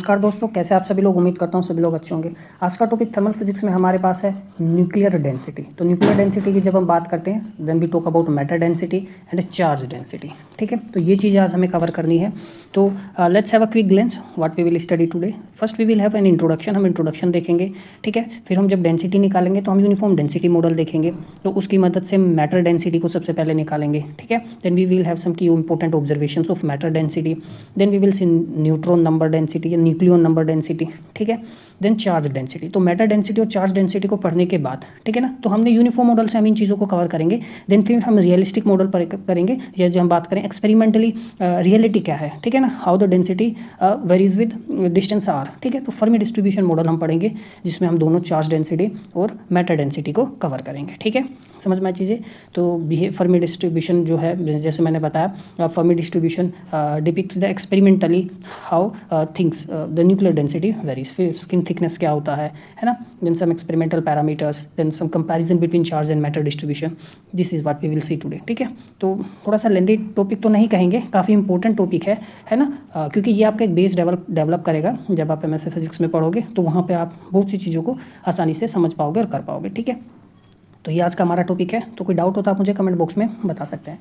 नमस्कार दोस्तों, कैसे आप सभी लोग। उम्मीद करता हूँ सभी लोग अच्छे होंगे। आज का टॉपिक थर्मल फिजिक्स में हमारे पास है न्यूक्लियर डेंसिटी। तो न्यूक्लियर डेंसिटी की जब हम बात करते हैं then we talk about matter density and charge density. ठीक है, तो ये चीज़ आज हमें कवर करनी है। तो let's have a quick glance what we will study today. First we will have an introduction, हम इंट्रोडक्शन देखेंगे। ठीक है, फिर हम जब डेंसिटी निकालेंगे तो हम यूनिफॉर्म डेंसिटी मॉडल देखेंगे, तो उसकी मदद से मैटर डेंसिटी को सबसे पहले निकालेंगे। ठीक है, then we will have some key important observations of matter density, then we will see neutron number density या न्यूक्लियन नंबर डेंसिटी। ठीक है, देन चार्ज डेंसिटी। तो मैटर डेंसिटी और चार्ज डेंसिटी को पढ़ने के बाद, ठीक है ना, तो हमने यूनिफॉर्म मॉडल से हम इन चीज़ों को कवर करेंगे। देन फिर हम रियलिस्टिक मॉडल पर करेंगे, या जो हम बात करें एक्सपेरिमेंटली रियलिटी क्या है। ठीक है ना, how the density varies with distance R. ठीक है, तो फर्मी डिस्ट्रीब्यूशन मॉडल हम पढ़ेंगे जिसमें हम दोनों चार्ज डेंसिटी और मैटर डेंसिटी को कवर करेंगे। ठीक है, समझ में चीज़ें। तो फर्मी डिस्ट्रीब्यूशन जो है, जैसे मैंने बताया, Fermi distribution depicts the experimentally how things the nuclear density varies. फिर स्किन थिकनेस क्या होता है ना, then some experimental parameters, then some comparison between charge and matter distribution. This is what we will see today. ठीक है, तो थोड़ा सा लेंथी टॉपिक तो नहीं कहेंगे, काफ़ी इंपॉर्टेंट टॉपिक है ना, क्योंकि ये आपका एक बेस डेवलप करेगा। जब आप एमएससी फिजिक्स में पढ़ोगे तो वहाँ पे आप बहुत सी चीज़ों को आसानी से समझ पाओगे और कर पाओगे। ठीक है, तो ये आज का हमारा टॉपिक है। तो कोई डाउट हो तो आप मुझे कमेंट बॉक्स में बता सकते हैं।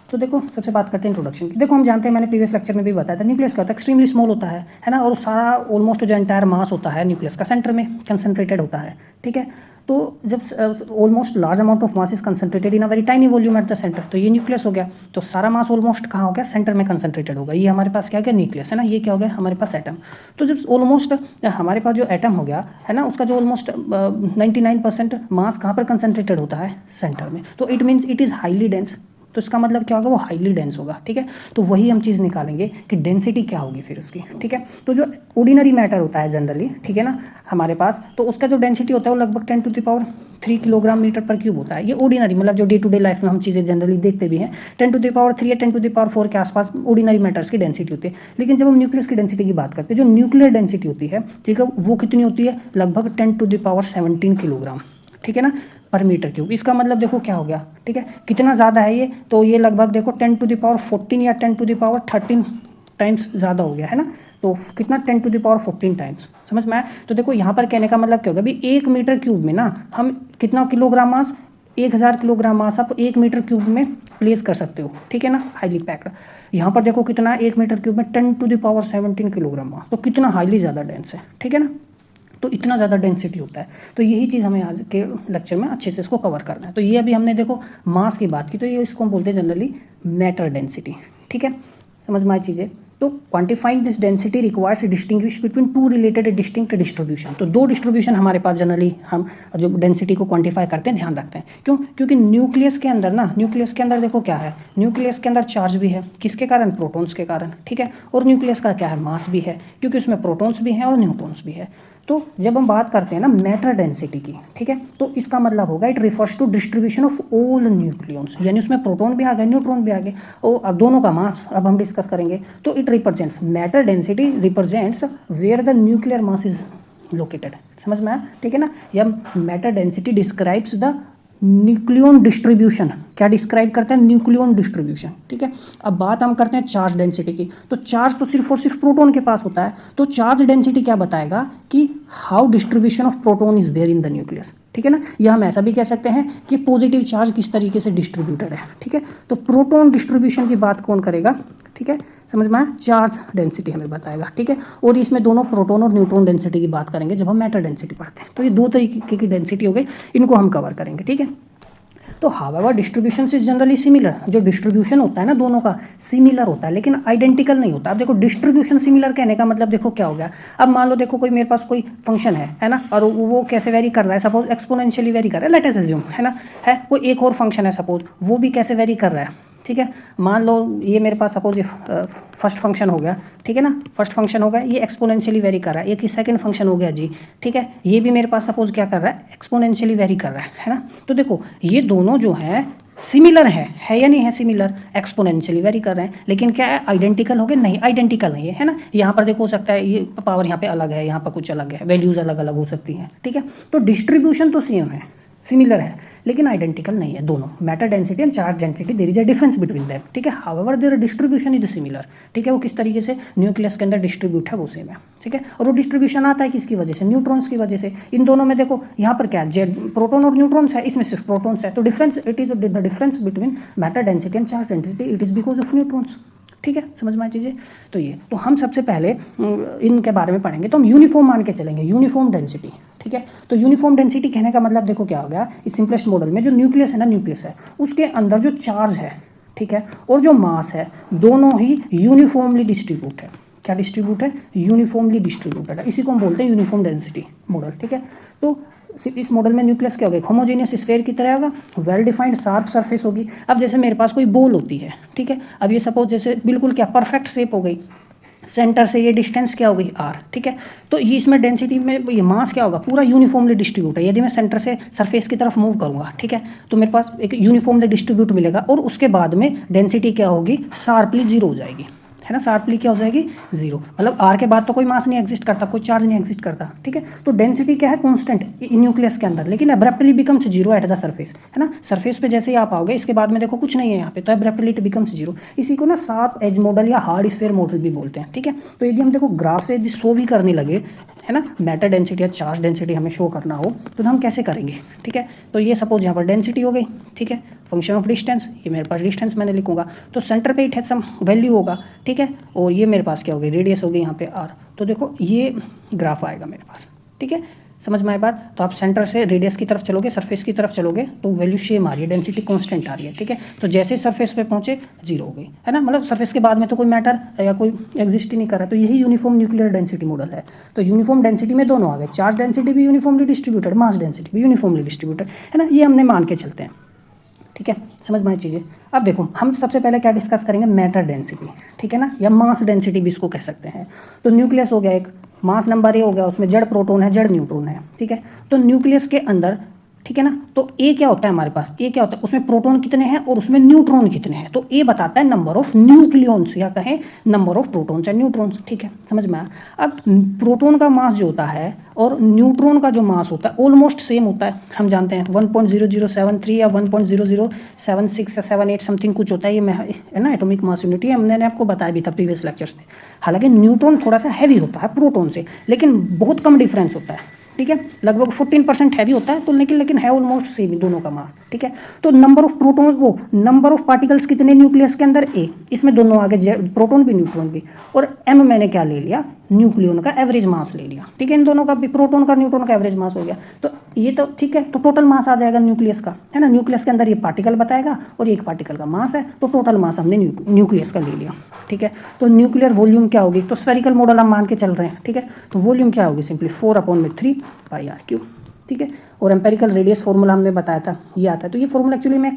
तो देखो, सबसे बात करते हैं इंट्रोडक्शन की। देखो, हम जानते हैं, मैंने प्रीवियस लेक्चर में भी बताया था, न्यूक्लियस का होता है एक्सट्रीमली स्मॉल होता है ना, और सारा ऑलमोस्ट जो एंटायर मास होता है न्यूक्लियस का सेंटर में कंसंट्रेटेड होता है। ठीक है, तो जब almost large amount of mass is concentrated in a very tiny volume at the centre, तो ये न्यूक्लियस हो गया। तो सारा मास ऑलमोस्ट कहाँ हो गया, सेंटर में कंसंट्रेटेड होगा। ये हमारे पास क्या हो गया, न्यूक्लियस है ना। ये क्या हो गया, हमारे पास एटम। तो जब ऑलमोस्ट हमारे पास जो एटम हो गया है ना, उसका जो ऑलमोस्ट 99% मास कहाँ पर कंसंट्रेटेड होता है, सेंटर में। तो it means it is highly dense. तो इसका मतलब क्या होगा, वो हाईली डेंस होगा। ठीक है, तो वही हम चीज़ निकालेंगे कि डेंसिटी क्या होगी फिर उसकी। ठीक है, तो जो ऑर्डिनरी मैटर होता है जनरली, ठीक है ना, हमारे पास, तो उसका जो डेंसिटी होता है वो लगभग 10⁻³ किलोग्राम मीटर पर क्यूब होता है। ये ऑर्डिनरी, मतलब जो डे टू डे लाइफ में हम चीज़ें जनरली देखते भी हैं, 10⁻³ या 10⁻⁴ के आसपास ऑर्डिनरी मैटर्स की डेंसिटी होती है। लेकिन जब हम न्यूक्लियस की डेंसिटी की बात करते हैं, जो न्यूक्लियर डेंसिटी होती है, ठीक है, वो कितनी होती है, लगभग 10⁻17 किलोग्राम। ठीक है ना, पर मीटर क्यूब। इसका मतलब देखो क्या हो गया, ठीक है, कितना ज़्यादा है ये, तो ये लगभग देखो 10⁻14 या 10⁻13 टाइम्स ज़्यादा हो गया है ना। तो कितना, 10⁻14 टाइम्स। समझ में आया। तो देखो यहाँ पर कहने का मतलब क्या होगा, अभी 1 मीटर क्यूब में ना हम कितना किलोग्राम मास, 1000 किलोग्राम मास आप 1 मीटर क्यूब में प्लेस कर सकते हो। ठीक है ना, हाईली पैक्ड। यहाँ पर देखो कितना, 1 मीटर क्यूब में 10⁻17 किलोग्राम मास, तो कितना हाईली ज़्यादा डेंस है। ठीक है ना, तो इतना ज़्यादा डेंसिटी होता है। तो यही चीज़ हमें आज के लेक्चर में अच्छे से इसको कवर करना है। तो ये अभी हमने देखो मास की बात की, तो ये इसको हम बोलते हैं जनरली मैटर डेंसिटी। ठीक है, समझ में आई चीज़ें। तो quantifying this density requires distinguish between two related distinct distribution. तो दो डिस्ट्रीब्यूशन हमारे पास जनरली हम जो डेंसिटी को क्वांटिफाई करते हैं ध्यान रखते हैं। क्यों, क्योंकि न्यूक्लियस के अंदर ना, न्यूक्लियस के अंदर देखो क्या है, न्यूक्लियस के अंदर चार्ज भी है, किसके कारण, प्रोटॉन्स के कारण। ठीक है, और न्यूक्लियस का क्या है, मास भी है, क्योंकि उसमें प्रोटॉन्स भी हैं और न्यूट्रॉन्स भी है। तो जब हम बात करते हैं ना मैटर डेंसिटी की, ठीक है, तो इसका मतलब होगा it refers to distribution of all nucleons, यानी उसमें प्रोटॉन भी आ गए, न्यूट्रॉन भी आ गए, और अब दोनों का मास अब हम डिस्कस करेंगे। तो it represents, matter density represents where the nuclear mass is located. समझ में आया। ठीक है ना, या matter density describes the nucleon distribution. क्या डिस्क्राइब करते हैं, न्यूक्लियन डिस्ट्रीब्यूशन। ठीक है, अब बात हम करते हैं चार्ज डेंसिटी की। तो चार्ज तो सिर्फ और सिर्फ प्रोटॉन के पास होता है। तो चार्ज डेंसिटी क्या बताएगा कि how distribution of proton is there in the nucleus. ठीक है ना, या हम ऐसा भी कह सकते हैं कि पॉजिटिव चार्ज किस तरीके से डिस्ट्रीब्यूटेड है। ठीक है, तो प्रोटॉन डिस्ट्रीब्यूशन की बात कौन करेगा, ठीक है, समझ में आया, चार्ज डेंसिटी हमें बताएगा। ठीक है, और इसमें दोनों प्रोटॉन और न्यूट्रॉन डेंसिटी की बात करेंगे जब हम मैटर डेंसिटी पढ़ते हैं। तो ये दो तरीके की डेंसिटी हो गई, इनको हम कवर करेंगे। ठीक है, तो हावेवर डिस्ट्रीब्यूशन से जनरली सिमिलर, जो डिस्ट्रीब्यूशन होता है ना दोनों का सिमिलर होता है, लेकिन आइडेंटिकल नहीं होता। अब देखो डिस्ट्रीब्यूशन सिमिलर कहने का मतलब देखो क्या हो गया, अब मान लो देखो कोई मेरे पास कोई फंक्शन है ना, और वो कैसे वेरी कर रहा है, सपोज एक्सपोनेंशियली वेरी कर रहा है, लेट अस अज्यूम, है ना, है कोई एक और फंक्शन है सपोज, वो भी कैसे वेरी कर रहा है। ठीक है, मान लो ये मेरे पास सपोज ये फर्स्ट फंक्शन हो गया। ठीक है ना, फर्स्ट फंक्शन हो गया, ये एक्सपोनेंशियली वेरी कर रहा है। एक सेकंड फंक्शन हो गया जी। ठीक है, ये भी मेरे पास सपोज क्या कर रहा है, एक्सपोनेंशियली वेरी कर रहा है ना। तो देखो ये दोनों जो है सिमिलर है या नहीं है, सिमिलर, एक्सपोनेंशियली वेरी कर रहे हैं, लेकिन क्या है, आइडेंटिकल हो गए, नहीं आइडेंटिकल नहीं है ना। यहाँ पर देखो हो सकता है ये पावर यहाँ पे अलग है, यहाँ पर कुछ अलग है, वैल्यूज अलग अलग हो सकती हैं। ठीक है, तो डिस्ट्रीब्यूशन तो सेम है, सिमिलर है लेकिन आइडेंटिकल नहीं है दोनों, matter density and charge density there is a difference between them, ठीक है। However their distribution is similar, ठीक है। वो किस तरीके से न्यूक्लियस के अंदर डिस्ट्रीब्यूट है वो सेम है, ठीक है। और वो डिस्ट्रीब्यूशन आता है किसकी वजह से, न्यूट्रॉन्स की वजह से। इन दोनों में देखो यहाँ पर क्या है, प्रोटॉन और न्यूट्रॉन्स है, इसमें सिर्फ प्रोटॉन्स है, तो difference it is the difference between matter density and charge density, it is because of neutrons, ठीक है। समझ में आई चीज़ें। तो ये तो हम सबसे पहले इनके बारे में पढ़ेंगे, तो हम यूनिफॉर्म मान के चलेंगे, यूनिफॉर्म डेंसिटी, ठीक है। तो यूनिफॉर्म डेंसिटी कहने का मतलब देखो क्या हो गया, इस सिंपलेस्ट मॉडल में जो न्यूक्लियस है ना, न्यूक्लियस है उसके अंदर जो चार्ज है, ठीक है, और जो मास है दोनों ही यूनिफॉर्मली डिस्ट्रीब्यूट है। क्या डिस्ट्रीब्यूट है, यूनिफॉर्मली डिस्ट्रीब्यूटेड है, इसी को हम बोलते हैं यूनिफॉर्म डेंसिटी मॉडल, ठीक है। तो इस मॉडल में न्यूक्लियस क्या होगा, होमोजेनियस स्फीयर की तरह होगा, वेल डिफाइंड शार्प सरफेस होगी। अब जैसे मेरे पास कोई बॉल होती है, ठीक है, अब ये सपोज जैसे बिल्कुल क्या परफेक्ट शेप हो गई, सेंटर से ये डिस्टेंस क्या हो गई आर, ठीक है। तो ये इसमें डेंसिटी में ये मास क्या होगा, पूरा यूनिफॉर्मली डिस्ट्रीब्यूट है। यदि मैं सेंटर से सरफेस की तरफ मूव करूंगा, ठीक है, तो मेरे पास एक यूनिफॉर्मली डिस्ट्रीब्यूट मिलेगा, और उसके बाद में डेंसिटी क्या होगी, शार्पली जीरो हो जाएगी, है ना। शार्पली क्या हो जाएगी, जीरो, मतलब आर के बाद तो कोई मास नहीं एग्जिस्ट करता, कोई चार्ज नहीं एग्जिस्ट करता, ठीक है। तो डेंसिटी क्या है, कांस्टेंट न्यूक्लियस के अंदर, लेकिन abruptly becomes zero at the surface, है ना। सरफेस पे जैसे ही आप आओगे, इसके बाद में देखो कुछ नहीं है यहाँ पे, तो अब्रप्टली इट बिकम्स जीरो। इसी को ना शार्प एज मॉडल या हार्ड स्फीयर मॉडल भी बोलते हैं, ठीक है। तो यदि हम देखो ग्राफ से यदि शो भी करने लगे, है ना, मैटर डेंसिटी या चार्ज डेंसिटी हमें शो करना हो तो हम कैसे करेंगे, ठीक है। तो ये सपोज यहाँ पर डेंसिटी हो गई, ठीक है, फंक्शन ऑफ डिस्टेंस, ये मेरे पास डिस्टेंस मैंने लिखूंगा, तो सेंटर पे इट हैज सम वैल्यू होगा, ठीक है, और ये मेरे पास क्या हो गई, रेडियस हो गई यहाँ पे आर। तो देखो ये ग्राफ आएगा मेरे पास, ठीक है। समझ में आए बात। तो आप सेंटर से रेडियस की तरफ चलोगे, सरफेस की तरफ चलोगे, तो वैल्यू सेम आ रही है, डेंसिटी कांस्टेंट आ रही है, ठीक है। तो जैसे सरफेस पे पहुंचे जीरो हो गई, है ना, मतलब सरफेस के बाद में तो कोई मैटर या कोई एग्जिस्ट ही नहीं कर रहा। तो यही यूनिफॉर्म न्यूक्लियर डेंसिटी मॉडल है। तो यूनिफॉर्म डेंसिटी में दोनों आ गए, चार्ज डेंसिटी भी यूनिफॉर्मली डिस्ट्रीब्यूटेड, मास डेंसिटी भी यूनिफॉर्मली डिस्ट्रीब्यूटेड, है ना, ये हमने मान के चलते हैं, ठीक है। समझ में आई चीज़ें। अब देखो हम सबसे पहले क्या डिस्कस करेंगे, मैटर डेंसिटी, ठीक है ना, या मास डेंसिटी भी इसको कह सकते हैं। तो न्यूक्लियस हो गया एक, मास नंबर ए हो गया, उसमें जड़ प्रोटॉन है जड़ न्यूट्रॉन है, ठीक है। तो न्यूक्लियस के अंदर, ठीक है ना, तो ए क्या होता है हमारे पास, ए क्या होता है, उसमें प्रोटॉन कितने हैं और उसमें न्यूट्रॉन कितने हैं। तो ए बताता है नंबर ऑफ न्यूक्लियॉन्स, या कहें number of protons and neutrons, ठीक है। समझ में आया। अब प्रोटॉन का मास जो होता है और न्यूट्रॉन का जो मास होता है ऑलमोस्ट सेम होता है, हम जानते हैं 1.0073 या 1.0076 या 78 समथिंग कुछ होता है, ये है ना एटॉमिक मास यूनिट, है, हमने आपको बताया भी था प्रीवियस लेक्चर्स में। हालांकि न्यूट्रॉन थोड़ा सा हैवी होता है प्रोटॉन से, लेकिन बहुत कम डिफरेंस होता है, ठीक है, लगभग 14% हैवी होता है, तो लेकिन है ऑलमोस्ट सेम दोनों का मास, ठीक है। तो नंबर ऑफ प्रोटॉन, वो नंबर ऑफ पार्टिकल्स कितने न्यूक्लियस के अंदर, ए, इसमें दोनों आगे प्रोटॉन भी न्यूट्रॉन भी, और एम मैंने क्या ले लिया, न्यूक्लियन का एवरेज मास ले लिया, ठीक है। इन दोनों का भी, प्रोटॉन का न्यूट्रॉन का एवरेज मास हो गया। तो ये तो ठीक है, तो टोटल मास आ जाएगा न्यूक्लियस का, है ना। न्यूक्लियस के अंदर ये पार्टिकल बताएगा और एक पार्टिकल का मास है, तो टोटल मास हमने न्यूक्लियस का ले लिया, ठीक है। तो न्यूक्लियर वॉल्यूम क्या होगी, तो स्फेरिकल मॉडल हम मान के चल रहे हैं, ठीक है। तो वॉल्यूम क्या होगी, सिंपली 4/3 पाई आर क्यूब, ठीक है। और एम्पेरिकल रेडियस फॉर्मूला हमने बताया था, ये आता है। तो ये फॉर्मूला एक्चुअली में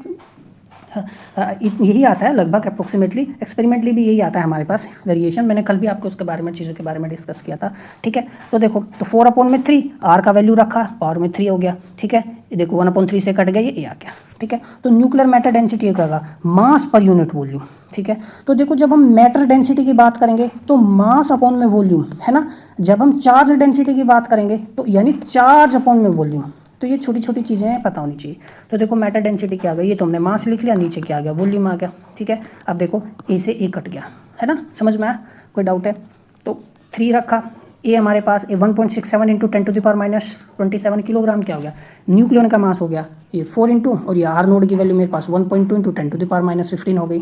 यही आता है लगभग अप्रोक्सीमेटली, एक्सपेरिमेंटली भी यही आता है हमारे पास, वेरिएशन मैंने कल भी आपको उसके बारे में, चीज़ों के बारे में डिस्कस किया था, ठीक है। तो देखो, तो 4/3 आर का वैल्यू रखा, पावर में 3 हो गया, ठीक है। ये देखो 1/3 से कट गया, ये आ गया, ठीक है। तो न्यूक्लियर मैटर डेंसिटी क्या होगा, मास पर यूनिट वॉल्यूम, ठीक है। तो देखो जब हम मैटर डेंसिटी की बात करेंगे तो मास अपॉन में वॉल्यूम, है ना। जब हम चार्ज डेंसिटी की बात करेंगे तो यानी चार्ज अपॉन में वॉल्यूम। तो ये छोटी छोटी चीज़ें हैं, पता होनी चाहिए। तो देखो मैटर डेंसिटी क्या आ गई, ये तो हमने मास लिख लिया, नीचे क्या आ गया, वॉल्यूम आ गया, ठीक है। अब देखो ए से ए कट गया, है ना, समझ में आया, कोई डाउट है। तो 3 रखा, ए हमारे पास 1.67 × 10⁻27 किलोग्राम क्या हो गया, न्यूक्लियन का मास हो गया। ये 4 इंटू, और ये आर नोड की वैल्यू मेरे पास 1.2 × 10⁻15 हो गई।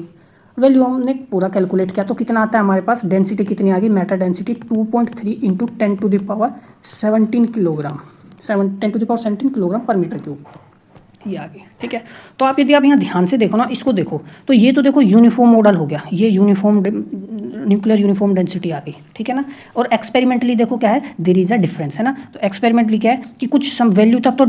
वैल्यू हमने पूरा कैलकुलेट किया, तो कितना आता है हमारे पास, डेंसिटी कितनी आ गई, मैटर डेंसिटी 2.3 × 10⁻17 किलोग्राम, 10⁻17 किलोग्राम पर मीटर क्यूब, ये आ गई, ठीक है। तो आप यदि आप यहाँ ध्यान से देखो ना, इसको देखो, तो ये तो देखो यूनिफॉर्म मॉडल हो गया, ये यूनिफॉर्म न्यूक्लियर यूनिफॉर्म डेंसिटी आ गई, ठीक है ना। और एक्सपेरिमेंटली देखो क्या है, देयर इज अ डिफरेंस, है ना। तो एक्सपेरिमेंटली क्या है कि कुछ सम वैल्यू तक तो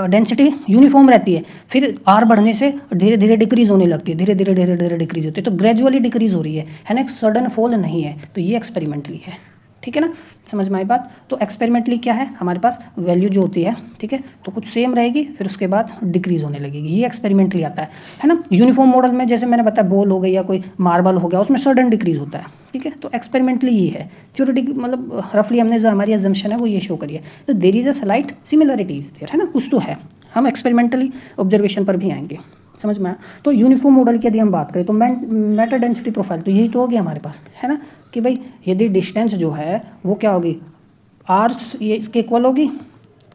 डेंसिटी यूनिफॉर्म रहती है, फिर आर बढ़ने से धीरे धीरे डिक्रीज होने लगती है, धीरे धीरे डिक्रीज होती है, तो ग्रेजुअली डिक्रीज हो रही है ना, एक सडन फॉल नहीं है। तो ये एक्सपेरिमेंटली है, ठीक है ना, समझ में आई बात। तो एक्सपेरिमेंटली क्या है हमारे पास, वैल्यू जो होती है, ठीक है, तो कुछ सेम रहेगी, फिर उसके बाद डिक्रीज होने लगेगी, ये एक्सपेरिमेंटली आता है ना। यूनिफॉर्म मॉडल में जैसे मैंने बताया, बॉल हो गई या कोई मार्बल हो गया, उसमें सडन डिक्रीज होता है, ठीक है। तो एक्सपेरिमेंटली ये है, थ्योरेटिक मतलब रफली हमने जो हमारी अजम्पशन है वो ये शो करी है। तो there is a slight similarities there, है ना, कुछ तो है, हम एक्सपेरिमेंटली ऑब्जर्वेशन पर भी आएंगे, समझ में आया। तो यूनिफॉर्म मॉडल की यदि हम बात करें तो मैटर डेंसिटी प्रोफाइल तो यही तो हो गया हमारे पास, है ना, कि भाई यदि डिस्टेंस जो है वो क्या होगी, आर ये इसके इक्वल होगी,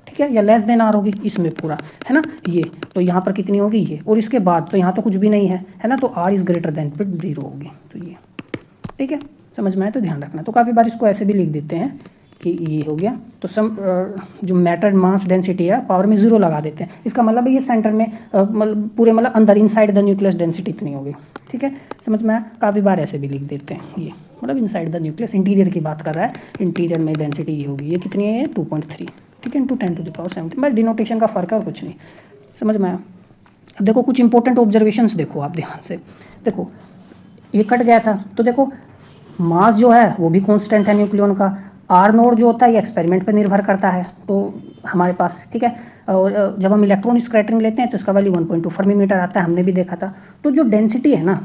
ठीक है, या लेस देन आर होगी इसमें पूरा, है ना, ये तो यहाँ पर कितनी होगी ये, और इसके बाद तो यहाँ तो कुछ भी नहीं है ना, तो आर इज़ ग्रेटर देन फिर 0 होगी, तो ये ठीक है, समझ में आए तो ध्यान रखना। तो काफ़ी बार इसको ऐसे भी लिख देते हैं कि ये हो गया, तो जो मैटर मास डेंसिटी है पावर में 0 लगा देते हैं, इसका मतलब ये सेंटर में मतलब पूरे मतलब अंदर इनसाइड द न्यूक्लियस डेंसिटी इतनी होगी, ठीक है, समझ में आया। काफ़ी बार ऐसे भी लिख देते हैं, ये मतलब इनसाइड द न्यूक्लियस इंटीरियर की बात कर रहा है, इंटीरियर में डेंसिटी ये होगी, ये कितनी है, 2.3, ठीक है, इंटू 10⁻⁷ बस डिनोटेशन का फ़र्क है और कुछ नहीं, समझ में आया। अब देखो कुछ इंपॉर्टेंट ऑब्जर्वेशंस देखो आप ध्यान से, देखो ये कट गया था, तो देखो मास जो है वो भी कांस्टेंट है न्यूक्लियन का, आर नोड जो होता है ये एक्सपेरिमेंट पे निर्भर करता है तो हमारे पास, ठीक है, और जब हम इलेक्ट्रॉन स्कैटरिंग लेते हैं तो इसका वैल्यू 1.2 फर्मीमीटर आता है, हमने भी देखा था। तो जो डेंसिटी है ना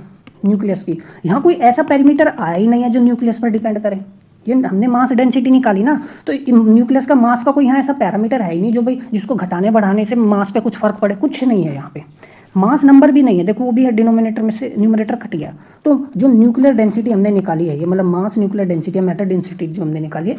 न्यूक्लियस की, यहाँ कोई ऐसा पैरामीटर आया ही नहीं है जो न्यूक्लियस पर डिपेंड करे, ये हमने मास डेंसिटी निकाली ना, तो न्यूक्लियस का मास का कोई यहाँ ऐसा पैरामीटर है ही नहीं जो भाई जिसको घटाने बढ़ाने से मास पे कुछ फर्क पड़े, कुछ नहीं है यहाँ पे, मास नंबर भी नहीं है, देखो वो भी है डिनोमिनेटर में से न्यूमरेटर कट गया। तो जो न्यूक्लियर डेंसिटी हमने निकाली है ये मतलब मास न्यूक्लियर डेंसिटी या मैटर डेंसिटी जो हमने निकाली है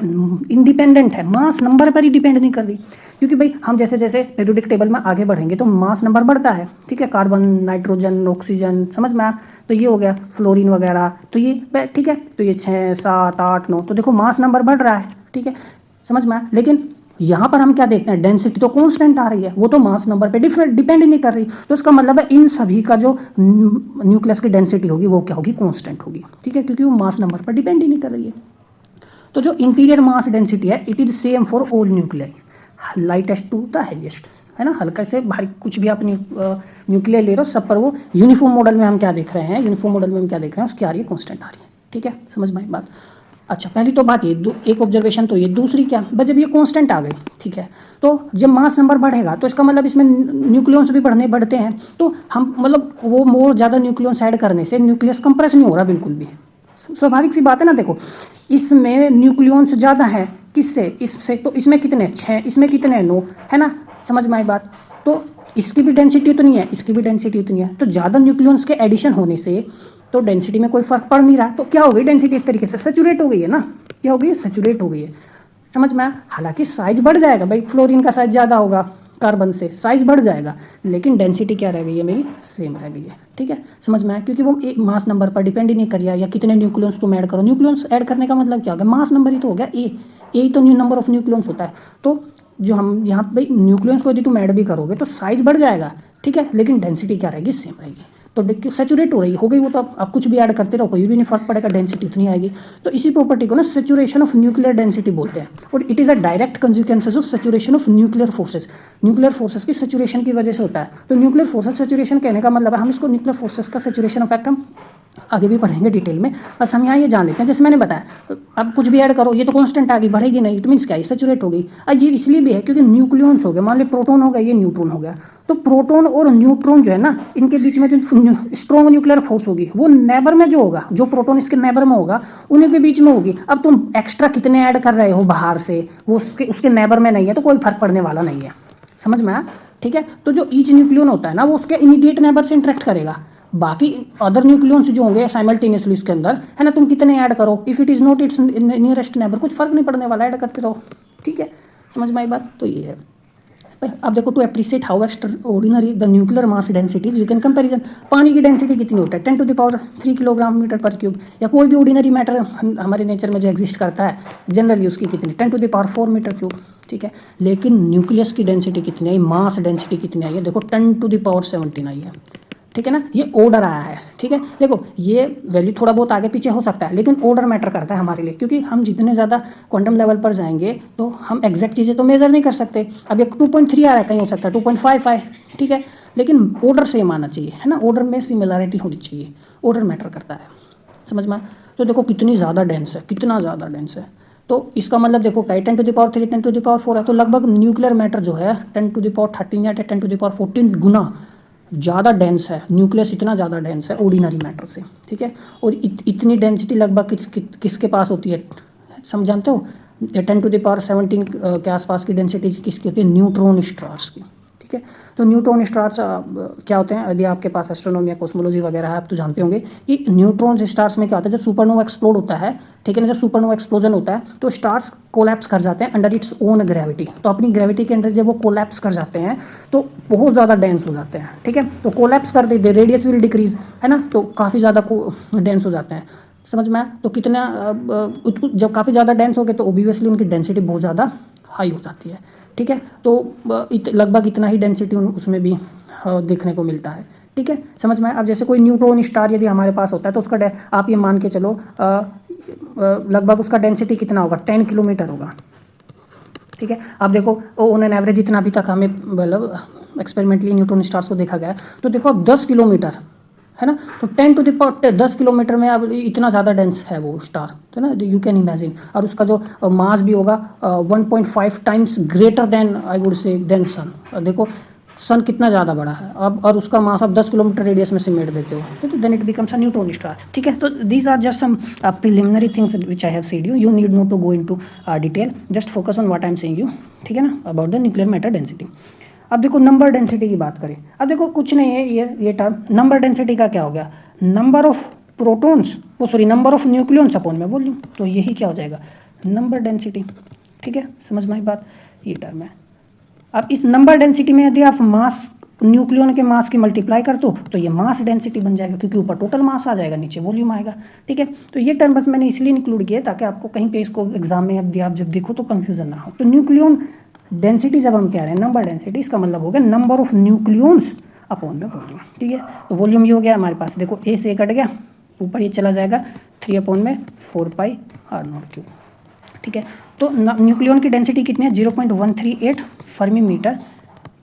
इंडिपेंडेंट है, मास नंबर पर ही डिपेंड नहीं कर रही, क्योंकि भाई हम जैसे जैसे पीरियोडिक टेबल में आगे बढ़ेंगे तो मास नंबर बढ़ता है, ठीक है, कार्बन, नाइट्रोजन, ऑक्सीजन, समझ में आया, तो ये हो गया फ्लोरीन वगैरह, तो ये ठीक है, तो ये 6, 7, 8, 9, तो देखो मास नंबर बढ़ रहा है, ठीक है, समझ में आया। लेकिन यहाँ पर हम क्या देखते हैं, डेंसिटी तो कांस्टेंट आ रही है, वो तो मास नंबर पे डिपेंड नहीं कर रही, तो इसका मतलब है इन सभी का जो न्यूक्लियस की डेंसिटी होगी वो क्या होगी, कांस्टेंट होगी, ठीक है, क्योंकि वो मास नंबर पर डिपेंड ही नहीं कर रही है। तो जो इंटीरियर मास डेंसिटी है it is same for all nuclei, lightest to the heaviest, है ना, हल्का से भारी कुछ भी आप न्यूक्लियर ले रहे हो सब पर वो यूनिफॉर्म मॉडल में हम क्या देख रहे हैं, यूनिफॉर्म मॉडल में हम क्या देख रहे हैं, उसकी आ रही है कांस्टेंट आ रही है, ठीक है, समझ में आई बात। अच्छा पहली तो बात ये एक ऑब्जर्वेशन तो ये, दूसरी क्या, बस जब ये कांस्टेंट आ गई, ठीक है, तो जब मास नंबर बढ़ेगा तो इसका मतलब इसमें न्यूक्लियॉन्स भी बढ़ते हैं, तो हम मतलब वो मोर ज़्यादा न्यूक्लियॉन्स ऐड करने से न्यूक्लियस कंप्रेस नहीं हो रहा बिल्कुल भी, स्वाभाविक सी बात है ना। देखो इसमें न्यूक्लियॉन्स ज़्यादा है किससे, इससे, तो इसमें कितने 6, इसमें कितने 9, है ना, समझ में आई बात। तो इसकी भी डेंसिटी उतनी है, इसकी भी डेंसिटी उतनी है, तो ज़्यादा न्यूक्लियॉन्स के एडिशन होने से तो डेंसिटी में कोई फर्क पड़ नहीं रहा, तो क्या हो गई डेंसिटी एक तरीके से सैचुरेट हो गई है ना, क्या हो गई, सैचुरेट हो गई है, समझ में आया। हालांकि साइज बढ़ जाएगा भाई, फ्लोरीन का साइज ज़्यादा होगा कार्बन से, साइज बढ़ जाएगा, लेकिन डेंसिटी क्या रह गई है मेरी, सेम रह गई है, ठीक है, समझ में आया, क्योंकि वो एक मास नंबर पर डिपेंड ही नहीं करिए या कितने न्यूक्लियॉन्स तुम ऐड करो, न्यूक्लियॉन्स ऐड करने का मतलब क्या होगा, मास नंबर ही तो हो गया, ए ही तो न्यू नंबर ऑफ न्यूक्लियॉन्स होता है। तो जो हम यहाँ भाई न्यूक्लियॉन्स को यदि तुम ऐड भी करोगे तो साइज बढ़ जाएगा, ठीक है, लेकिन डेंसिटी क्या रहेगी, सेम रहेगी। तो देखिए सैचुरेट हो रही हो गई वो, तो आप कुछ भी ऐड करते रहो कोई भी नहीं फर्क पड़ेगा, डेंसिटी उतनी आएगी। तो इसी प्रॉपर्टी को ना सैचुरेशन ऑफ न्यूक्लियर डेंसिटी बोलते हैं, और it is a direct consequences of saturation of nuclear forces, nuclear forces की सैचुरेशन की वजह से होता है। तो न्यूक्लियर फोर्सेस सैचुरेशन कहने का मतलब है हम इसको न्यूक्लियर फोर्सेस का सैचुरेशन इफेक्ट हम आगे भी पढ़ेंगे डिटेल में, बस हम यहाँ ये जान लेते हैं जैसे मैंने बताया, अब कुछ भी ऐड करो ये तो कांस्टेंट आ गई, बढ़ेगी नहीं, इट मीन्स क्या है, सैचुरेट हो गई। अब ये इसलिए भी है क्योंकि न्यूक्लियॉन्स हो गए, मान ली प्रोटॉन हो गया, ये न्यूट्रॉन हो गया, तो प्रोटॉन और न्यूट्रॉन जो है ना इनके बीच में जो स्ट्रॉन्ग न्यूक्लियर फोर्स होगी वो नेबर में जो होगा, जो प्रोटॉन इसके नेबर में होगा उन्हीं के बीच में होगी। अब तुम एक्स्ट्रा कितने ऐड कर रहे हो बाहर से, वो उसके नेबर में नहीं है, तो कोई फर्क पड़ने वाला नहीं है, समझ में आया, ठीक है। तो जो ईच न्यूक्लियन होता है ना वो उसके इमीडिएट नेबर से इंटरेक्ट करेगा, बाकी अदर न्यूक्लियंस जो होंगे साइमल्टेनियसली इसके अंदर, है ना, तुम कितने ऐड करो, if it is not it's nearest neighbour, कुछ फर्क नहीं पड़ने वाला, ऐड करते रहो, ठीक है, समझ में आई बात। तो ये है। अब देखो to appreciate how extraordinary the nuclear mass densities you can comparison, पानी की डेंसिटी कितनी होता है 10⁻³ किलोग्राम मीटर पर क्यूब, या कोई भी ऑर्डिनरी मैटर हमारे नेचर में जो एग्जिस्ट करता है जनरली उसकी कितनी 10⁻⁴ मीटर क्यूब, ठीक है। लेकिन न्यूक्लियस की डेंसिटी कितनी आई, मास डेंसिटी कितनी आई है, देखो 10⁻17 आई है, ठीक है ना, ये ऑर्डर आया है, ठीक है। देखो ये वैल्यू थोड़ा बहुत आगे पीछे हो सकता है, लेकिन ऑर्डर मैटर करता है हमारे लिए, क्योंकि हम जितने ज़्यादा क्वांटम लेवल पर जाएंगे तो हम एग्जैक्ट चीज़ें तो मेजर नहीं कर सकते। अब एक 2.3 आ रहा है, कहीं हो सकता है 2.5 आए, ठीक है, लेकिन ऑर्डर सेम आना चाहिए, है ना, ऑर्डर में सिमिलरिटी होनी चाहिए, ऑर्डर मैटर करता है, समझ में। तो देखो कितनी ज़्यादा डेंस है, कितना ज़्यादा डेंस है, तो इसका मतलब देखो कई 10⁻³ 10⁻⁴ है, तो लगभग न्यूक्लियर मैटर जो है 10⁻13 या 10⁻14 गुना ज़्यादा डेंस है, न्यूक्लियस इतना ज़्यादा डेंस है ऑर्डिनरी मैटर से, ठीक है। और इतनी डेंसिटी लगभग किसके पास होती है, जानते हो 10⁻17 के आसपास की डेंसिटी किसकी होती है, न्यूट्रॉन स्टार्स की, ठीक है। तो न्यूट्रॉन स्टार्स क्या होते हैं, यदि आपके पास एस्ट्रोनॉमी या कॉस्मोलॉजी वगैरह है आप तो जानते होंगे कि न्यूट्रॉन स्टार्स में क्या होता है, जब सुपरनोवा एक्सप्लोड होता है, ठीक है ना, जब सुपरनोवा एक्सप्लोजन होता है तो स्टार्स कोलैप्स कर जाते हैं अंडर इट्स ओन ग्रेविटी। तो अपनी ग्रेविटी के अंदर जब वो कोलैप्स कर जाते हैं तो बहुत ज़्यादा डेंस हो जाते हैं, ठीक है। तो कोलैप्स कर देते, रेडियस विल डिक्रीज, है ना, तो काफ़ी ज़्यादा डेंस हो जाते हैं, समझ में आया। तो कितना जब काफ़ी ज़्यादा डेंस हो गए तो ओब्वियसली उनकी डेंसिटी बहुत ज़्यादा हाई हो जाती है, ठीक है। तो लगभग इतना ही डेंसिटी उसमें भी देखने को मिलता है, ठीक है, समझ में आया। अब जैसे कोई न्यूट्रॉन स्टार यदि हमारे पास होता है तो उसका आप ये मान के चलो लगभग उसका डेंसिटी कितना होगा, 10 किलोमीटर होगा, ठीक है। आप देखो ऑन एन एवरेज इतना अभी तक हमें मतलब एक्सपेरिमेंटली न्यूट्रॉन स्टार्स को देखा गया है, तो देखो अब 10 किलोमीटर है ना, तो 10 टू द पावर 10 किलोमीटर में अब इतना ज़्यादा डेंस है वो स्टार, तो ना यू कैन इमेजिन। और उसका जो मास भी होगा 1.5 times greater than I would say than sun. देखो सन कितना ज़्यादा बड़ा है अब, और उसका मास आप 10 किलोमीटर रेडियस में सिमेट देते हो, तो then it becomes a neutron star, ठीक है। तो these are just some preliminary things which I have said you need not to go into detail, just focus on what I am saying you, ठीक है ना, about the nuclear matter density. अब देखो number density की बात करें, अब देखो कुछ नहीं है ये टर्म नंबर डेंसिटी का क्या हो गया, नंबर ऑफ प्रोटॉन्स वो sorry number of nucleons upon में वॉल्यूम, तो यही क्या हो जाएगा नंबर डेंसिटी, ठीक है, समझ में आई बात, ये टर्म है। अब इस नंबर डेंसिटी में यदि आप मास न्यूक्लियॉन के मास की मल्टीप्लाई कर दो तो ये मास डेंसिटी बन जाएगा, क्योंकि ऊपर टोटल मास आ जाएगा नीचे वॉल्यूम आएगा, ठीक है। तो ये टर्म बस मैंने इसलिए इंक्लूड किया ताकि आपको कहीं पे इसको एग्जाम में आप जब देखो तो कंफ्यूजन ना हो। तो न्यूक्लियॉन डेंसिटी जब हम कह रहे हैं नंबर डेंसिटी, इसका मतलब हो गया नंबर ऑफ न्यूक्लियॉन्स अपॉन में वॉल्यूम, ठीक है। तो वॉल्यूम ये हो गया हमारे पास, देखो ए से कट गया, ऊपर ये चला जाएगा 3 अपॉन में 4 पाई आर नॉट क्यूब, ठीक है। तो न्यूक्लियॉन की डेंसिटी कितनी है 0.138 फर्मी मीटर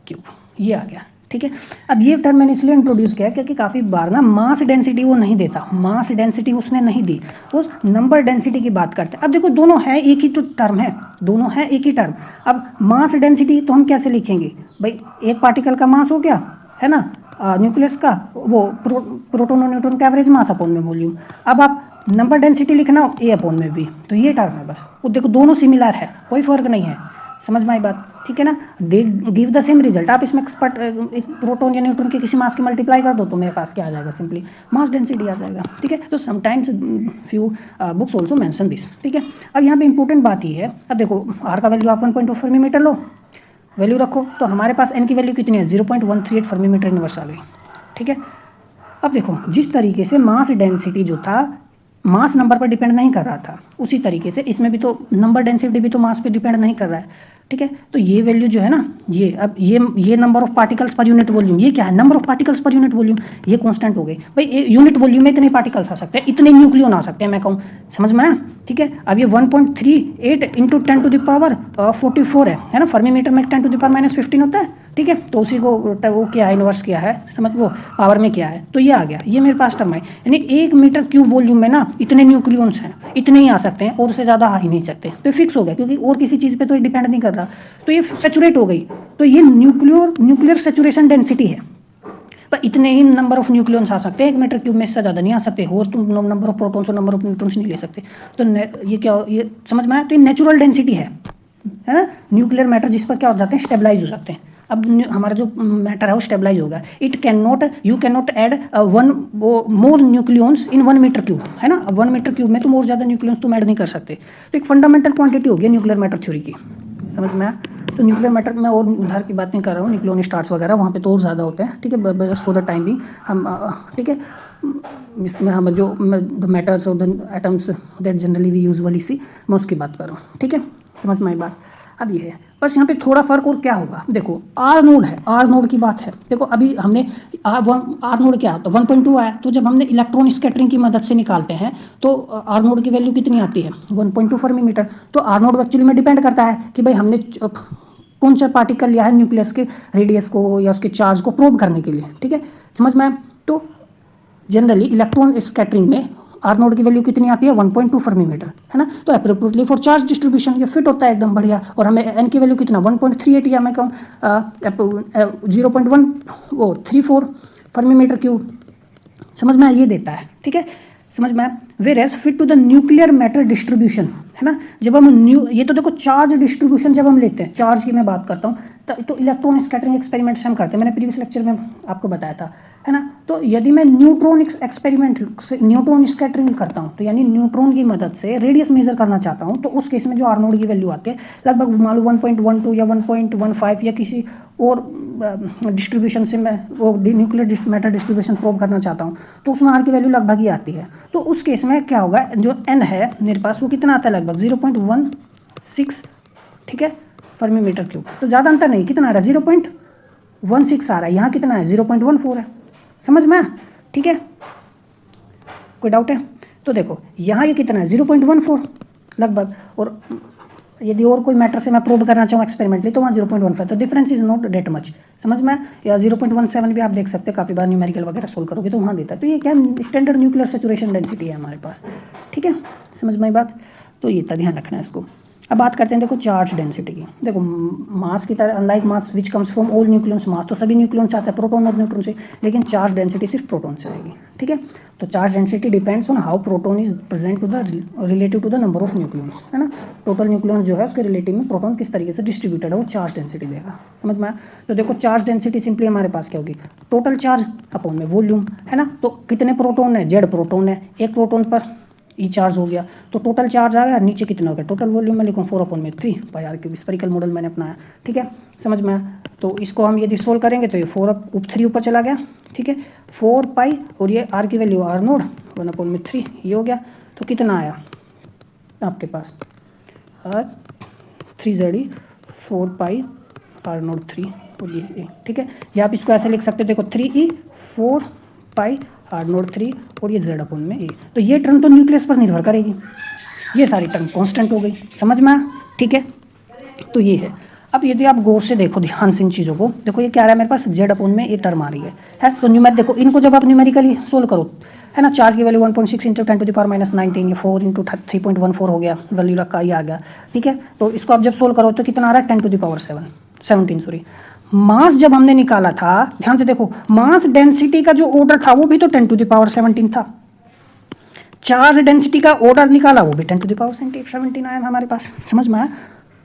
क्यूब, ये आ गया, ठीक है। अब ये टर्म मैंने इसलिए इंट्रोड्यूस किया क्योंकि काफ़ी बार ना मास डेंसिटी वो नहीं देता, मास डेंसिटी उसने नहीं दी, वो नंबर डेंसिटी की बात करते हैं। अब देखो दोनों है एक ही तो टर्म है, दोनों है एक ही टर्म। अब मास डेंसिटी तो हम कैसे लिखेंगे भाई, एक पार्टिकल का मास हो गया है ना, न्यूक्लियस का वो प्रोटॉन और न्यूट्रॉन का एवरेज मास अपॉन में वॉल्यूम। अब आप नंबर डेंसिटी लिखना हो ए अपॉन में बी, तो ये टर्म है बस, वो देखो दोनों सिमिलर है, कोई फर्क नहीं है, समझ में आई बात, ठीक है ना। They give the same result, आप इसमें एक्सपर्ट एक प्रोटॉन या न्यूट्रॉन के किसी मास की मल्टीप्लाई कर दो तो मेरे पास क्या आ जाएगा, सिंपली मास डेंसिटी आ जाएगा, ठीक है। तो sometimes few books also mention this, ठीक है। अब यहाँ पे इंपॉर्टेंट बात ये है, अब देखो आर का वैल्यू आप 1.2 फर्मी मीटर लो, वैल्यू रखो, तो हमारे पास एन की वैल्यू कितनी है 0.138 फर्मी मीटर इनवर्स आ गई, ठीक है। अब देखो जिस तरीके से मास डेंसिटी जो था मास नंबर पर डिपेंड नहीं कर रहा था, उसी तरीके से इसमें भी तो नंबर डेंसिटी भी तो मास पे डिपेंड नहीं कर रहा है, ठीक है। तो ये वैल्यू जो है ना, ये अब ये number of particles per unit volume, ये क्या है number of particles per unit volume, ये कांस्टेंट हो गई भाई, यूनिट वॉल्यूम में इतने पार्टिकल्स आ सकते हैं, इतने न्यूक्लियॉन आ सकते हैं, मैं कहूँ, समझ में आया, ठीक है। अब ये 1.38 इंटू 10 टू द पावर 44 है ना, फर्मी मीटर में 10 टू द पावर -15 होता है, ठीक है। तो उसी को वो क्या है इनवर्स किया है, समझ वो पावर में क्या है, तो ये आ गया, ये मेरे पास टर्म है, यानी 1 मीटर क्यूब वॉल्यूम में ना इतने न्यूक्लियॉन्स हैं, इतने ही आ सकते हैं और उससे ज़्यादा आ ही नहीं सकते, तो ये फिक्स हो गया, क्योंकि और किसी चीज़ पे तो ये डिपेंड नहीं कर रहा, तो ये सेचुरेट हो गई, तो ये न्यूक्लियर सेचुरेशन डेंसिटी है, पर इतने ही नंबर ऑफ न्यूक्लियॉन्स आ सकते हैं 1 मीटर क्यूब में, इससे ज़्यादा नहीं आ सकते, और तुम नंबर ऑफ प्रोटॉन्स और नंबर ऑफ न्यूट्रॉन्स नहीं ले सकते, तो ये क्या ये समझ में आया, तो ये नेचुरल डेंसिटी है ना, न्यूक्लियर मैटर जिस पर क्या हो जाते हैं स्टेबलाइज हो जाते हैं। अब हमारा जो मैटर है वो स्टेबलाइज होगा, you can not add one more nucleons in 1 metre cube, है ना। अब 1 मीटर क्यूब में तुम और ज़्यादा न्यूक्लियॉन्स तुम ऐड नहीं कर सकते, तो एक फंडामेंटल क्वांटिटी होगी न्यूक्लियर मैटर थ्योरी की, समझ में आया। तो न्यूक्लियर मैटर में और उधार की बात नहीं कर रहा हूँ, न्यूक्लियॉन स्टार्स वगैरह वहाँ पे तो और ज़्यादा होते हैं, ठीक है, बस फॉर द टाइम भी हम ठीक है, इसमें हम जो द मैटर्स और the atoms that generally we usually see, मैं उसकी बात कर रहा हूँ, ठीक है, समझ में आई बात। अब ये है बस यहाँ पे थोड़ा फर्क और क्या होगा, देखो आर नोड है, आर नोड की बात है, देखो अभी हमने आर नोड क्या होता है 1.2 आया, तो जब हमने इलेक्ट्रॉन स्कैटरिंग की मदद से निकालते हैं तो आर नोड की वैल्यू कितनी आती है 1.2 फर्मी मीटर। तो आर नोड एक्चुअली में डिपेंड करता है कि भाई हमने कौन सा पार्टिकल लिया है न्यूक्लियस के रेडियस को या उसके चार्ज को प्रोब करने के लिए, ठीक है, समझ में। तो जनरली इलेक्ट्रॉन स्कैटरिंग में आर नोड की वैल्यू कितनी आती है 1.2 फर्मी मीटर, है ना। तो एप्रोप्रिएटली फॉर चार्ज डिस्ट्रीब्यूशन ये फिट होता है एकदम बढ़िया, और हमें एन की वैल्यू कितना 1.38 या मैं कहूँ 0.134 फर्मी मीटर क्यूब, समझ में ये देता है, ठीक है, समझ में आया। Whereas fit to the nuclear matter distribution, है ना, जब हम ये तो देखो चार्ज डिस्ट्रीब्यूशन जब हम लेते हैं, चार्ज की मैं बात करता हूँ, तो इलेक्ट्रॉन स्कैटरिंग एक्सपेरिमेंट से हम करते हैं, मैंने प्रीवियस लेक्चर में आपको बताया था, है ना। तो यदि मैं न्यूट्रॉन एक्सपेरिमेंट से न्यूट्रॉन स्कैटरिंग करता हूँ, तो यानी न्यूट्रॉन की मदद से रेडियस मेजर करना चाहता हूँ, तो उस केस में जो आर नोड की वैल्यू आती है लगभग मान लो 1.12 या 1.15 या किसी और डिस्ट्रीब्यूशन से मैं वो न्यूक्लियर मैटर डिस्ट्रीब्यूशन प्रूव करना चाहता हूँ, तो उसमें आर की वैल्यू लगभग ही आती है। तो उस केस में क्या होगा, जो एन है मेरे पास वो कितना आता है, लगभग 0.16, ठीक है, फर्मी मीटर क्यूब। तो ज़्यादा अंतर नहीं, कितना आ रहा है 0.16 आ रहा है, यहाँ कितना है 0.14 है, समझ में, ठीक है, कोई डाउट है। तो देखो यहाँ ये कितना है 0.14 लगभग, और यदि और कोई मैटर से मैं प्रूव करना चाहूँ एक्सपेरिमेंटली तो वहाँ 0.15, तो difference is not that much, समझ में। या 0.17 भी आप देख सकते हैं, काफ़ी बार न्यूमेरिकल वगैरह सोल्व करोगे तो वहाँ देता है। तो ये क्या स्टैंडर्ड न्यूक्लियर सैचुरेशन डेंसिटी है हमारे पास, ठीक है, समझ में बात। तो ये इतना ध्यान रखना है इसको। अब बात करते हैं देखो चार्ज डेंसिटी की। देखो मास की तरह unlike mass which comes from all nucleons, mass तो सभी न्यूक्लियंस आता है प्रोटॉन और न्यूट्रॉन से, लेकिन चार्ज डेंसिटी सिर्फ प्रोटॉन से आएगी, ठीक है। तो charge density depends on how proton is present to the relative to the number of nucleons, है ना। टोटल न्यूक्लियंस जो है उसके रिलेटिव में प्रोटॉन किस तरीके से डिस्ट्रीब्यूटेड है वो चार्ज डेंसिटी देगा, समझ में आया। तो देखो चार्ज डेंसिटी सिंपली हमारे पास क्या होगी, टोटल चार्ज अपॉन में वॉल्यूम, है ना। तो कितने प्रोटॉन है, जेड प्रोटॉन है, एक प्रोटॉन पर ई चार्ज हो गया, तो टोटल चार्ज आ गया, नीचे कितना हो गया टोटल वॉल्यूम में लिखूँ 4/3 पाई आर क्यूब, स्फेरिकल मॉडल मैंने अपनाया, ठीक है, समझ में आया। तो इसको हम यदि सोल्व करेंगे तो ये 4/3 ऊपर चला गया, ठीक है, 4 पाई और ये आर की वैल्यू आर नोड 1/3 ये हो गया। तो कितना आया आपके पास 3 ZE 4 पाई आर नोड 3 और ये ए, ठीक है। या आप इसको ऐसे लिख सकते हो, देखो 3E 4 पाई आर नोड 3 और ये जेड अपॉन में ए। तो ये टर्म तो न्यूक्लियस पर निर्भर करेगी, ये सारी टर्म कांस्टेंट हो गई, समझ में आया, ठीक है। तो ये है। अब यदि आप गौर से देखो ध्यान से इन चीज़ों को, देखो ये क्या आ रहा है मेरे पास जेड अपॉन में ए टर्म आ रही है। तो न्यूमेरिक देखो, इनको जब आप न्यूमेरिकली सोल्व करो, है ना, चार्ज की वैल्यू 1.6 × 10⁻⁻19, ये 4 × 3.14 हो गया, वैल्यू रखा ये आ गया, ठीक है। तो इसको आप जब सोल्व करो तो कितना आ रहा है 10⁻17 सॉरी। मास जब हमने निकाला था, ध्यान से देखो, मास डेंसिटी का जो ऑर्डर था वो भी तो 10⁻17 था, चार्ज डेंसिटी का ऑर्डर निकाला वो भी 10⁻17 आया हमारे पास, समझ में आया,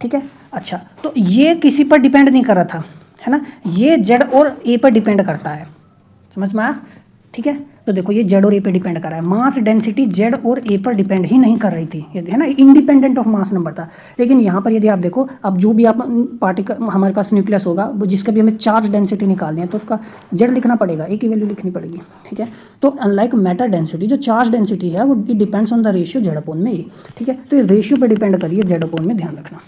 ठीक है। अच्छा, तो ये किसी पर डिपेंड नहीं कर रहा था, है ना, ये जेड और ए पर डिपेंड करता है, समझ में आया, ठीक है। तो देखो ये जेड और ए पे डिपेंड कर रहा है, मास डेंसिटी जेड और ए पर डिपेंड ही नहीं कर रही थी, है ना, इंडिपेंडेंट ऑफ मास नंबर था। लेकिन यहाँ पर यदि आप देखो, अब जो भी आप पार्टिकल हमारे पास न्यूक्लियस होगा, वो जिसका भी हमें चार्ज डेंसिटी निकालनी है तो उसका जेड लिखना पड़ेगा, ए की वैल्यू लिखनी पड़ेगी, ठीक है। तो अनलाइक मैटर डेंसिटी, जो चार्ज डेंसिटी है वो it depends on the ratio Z upon में ए, ठीक है। तो ये रेशियो पर डिपेंड करिए जेड अपॉन में, ध्यान रखना।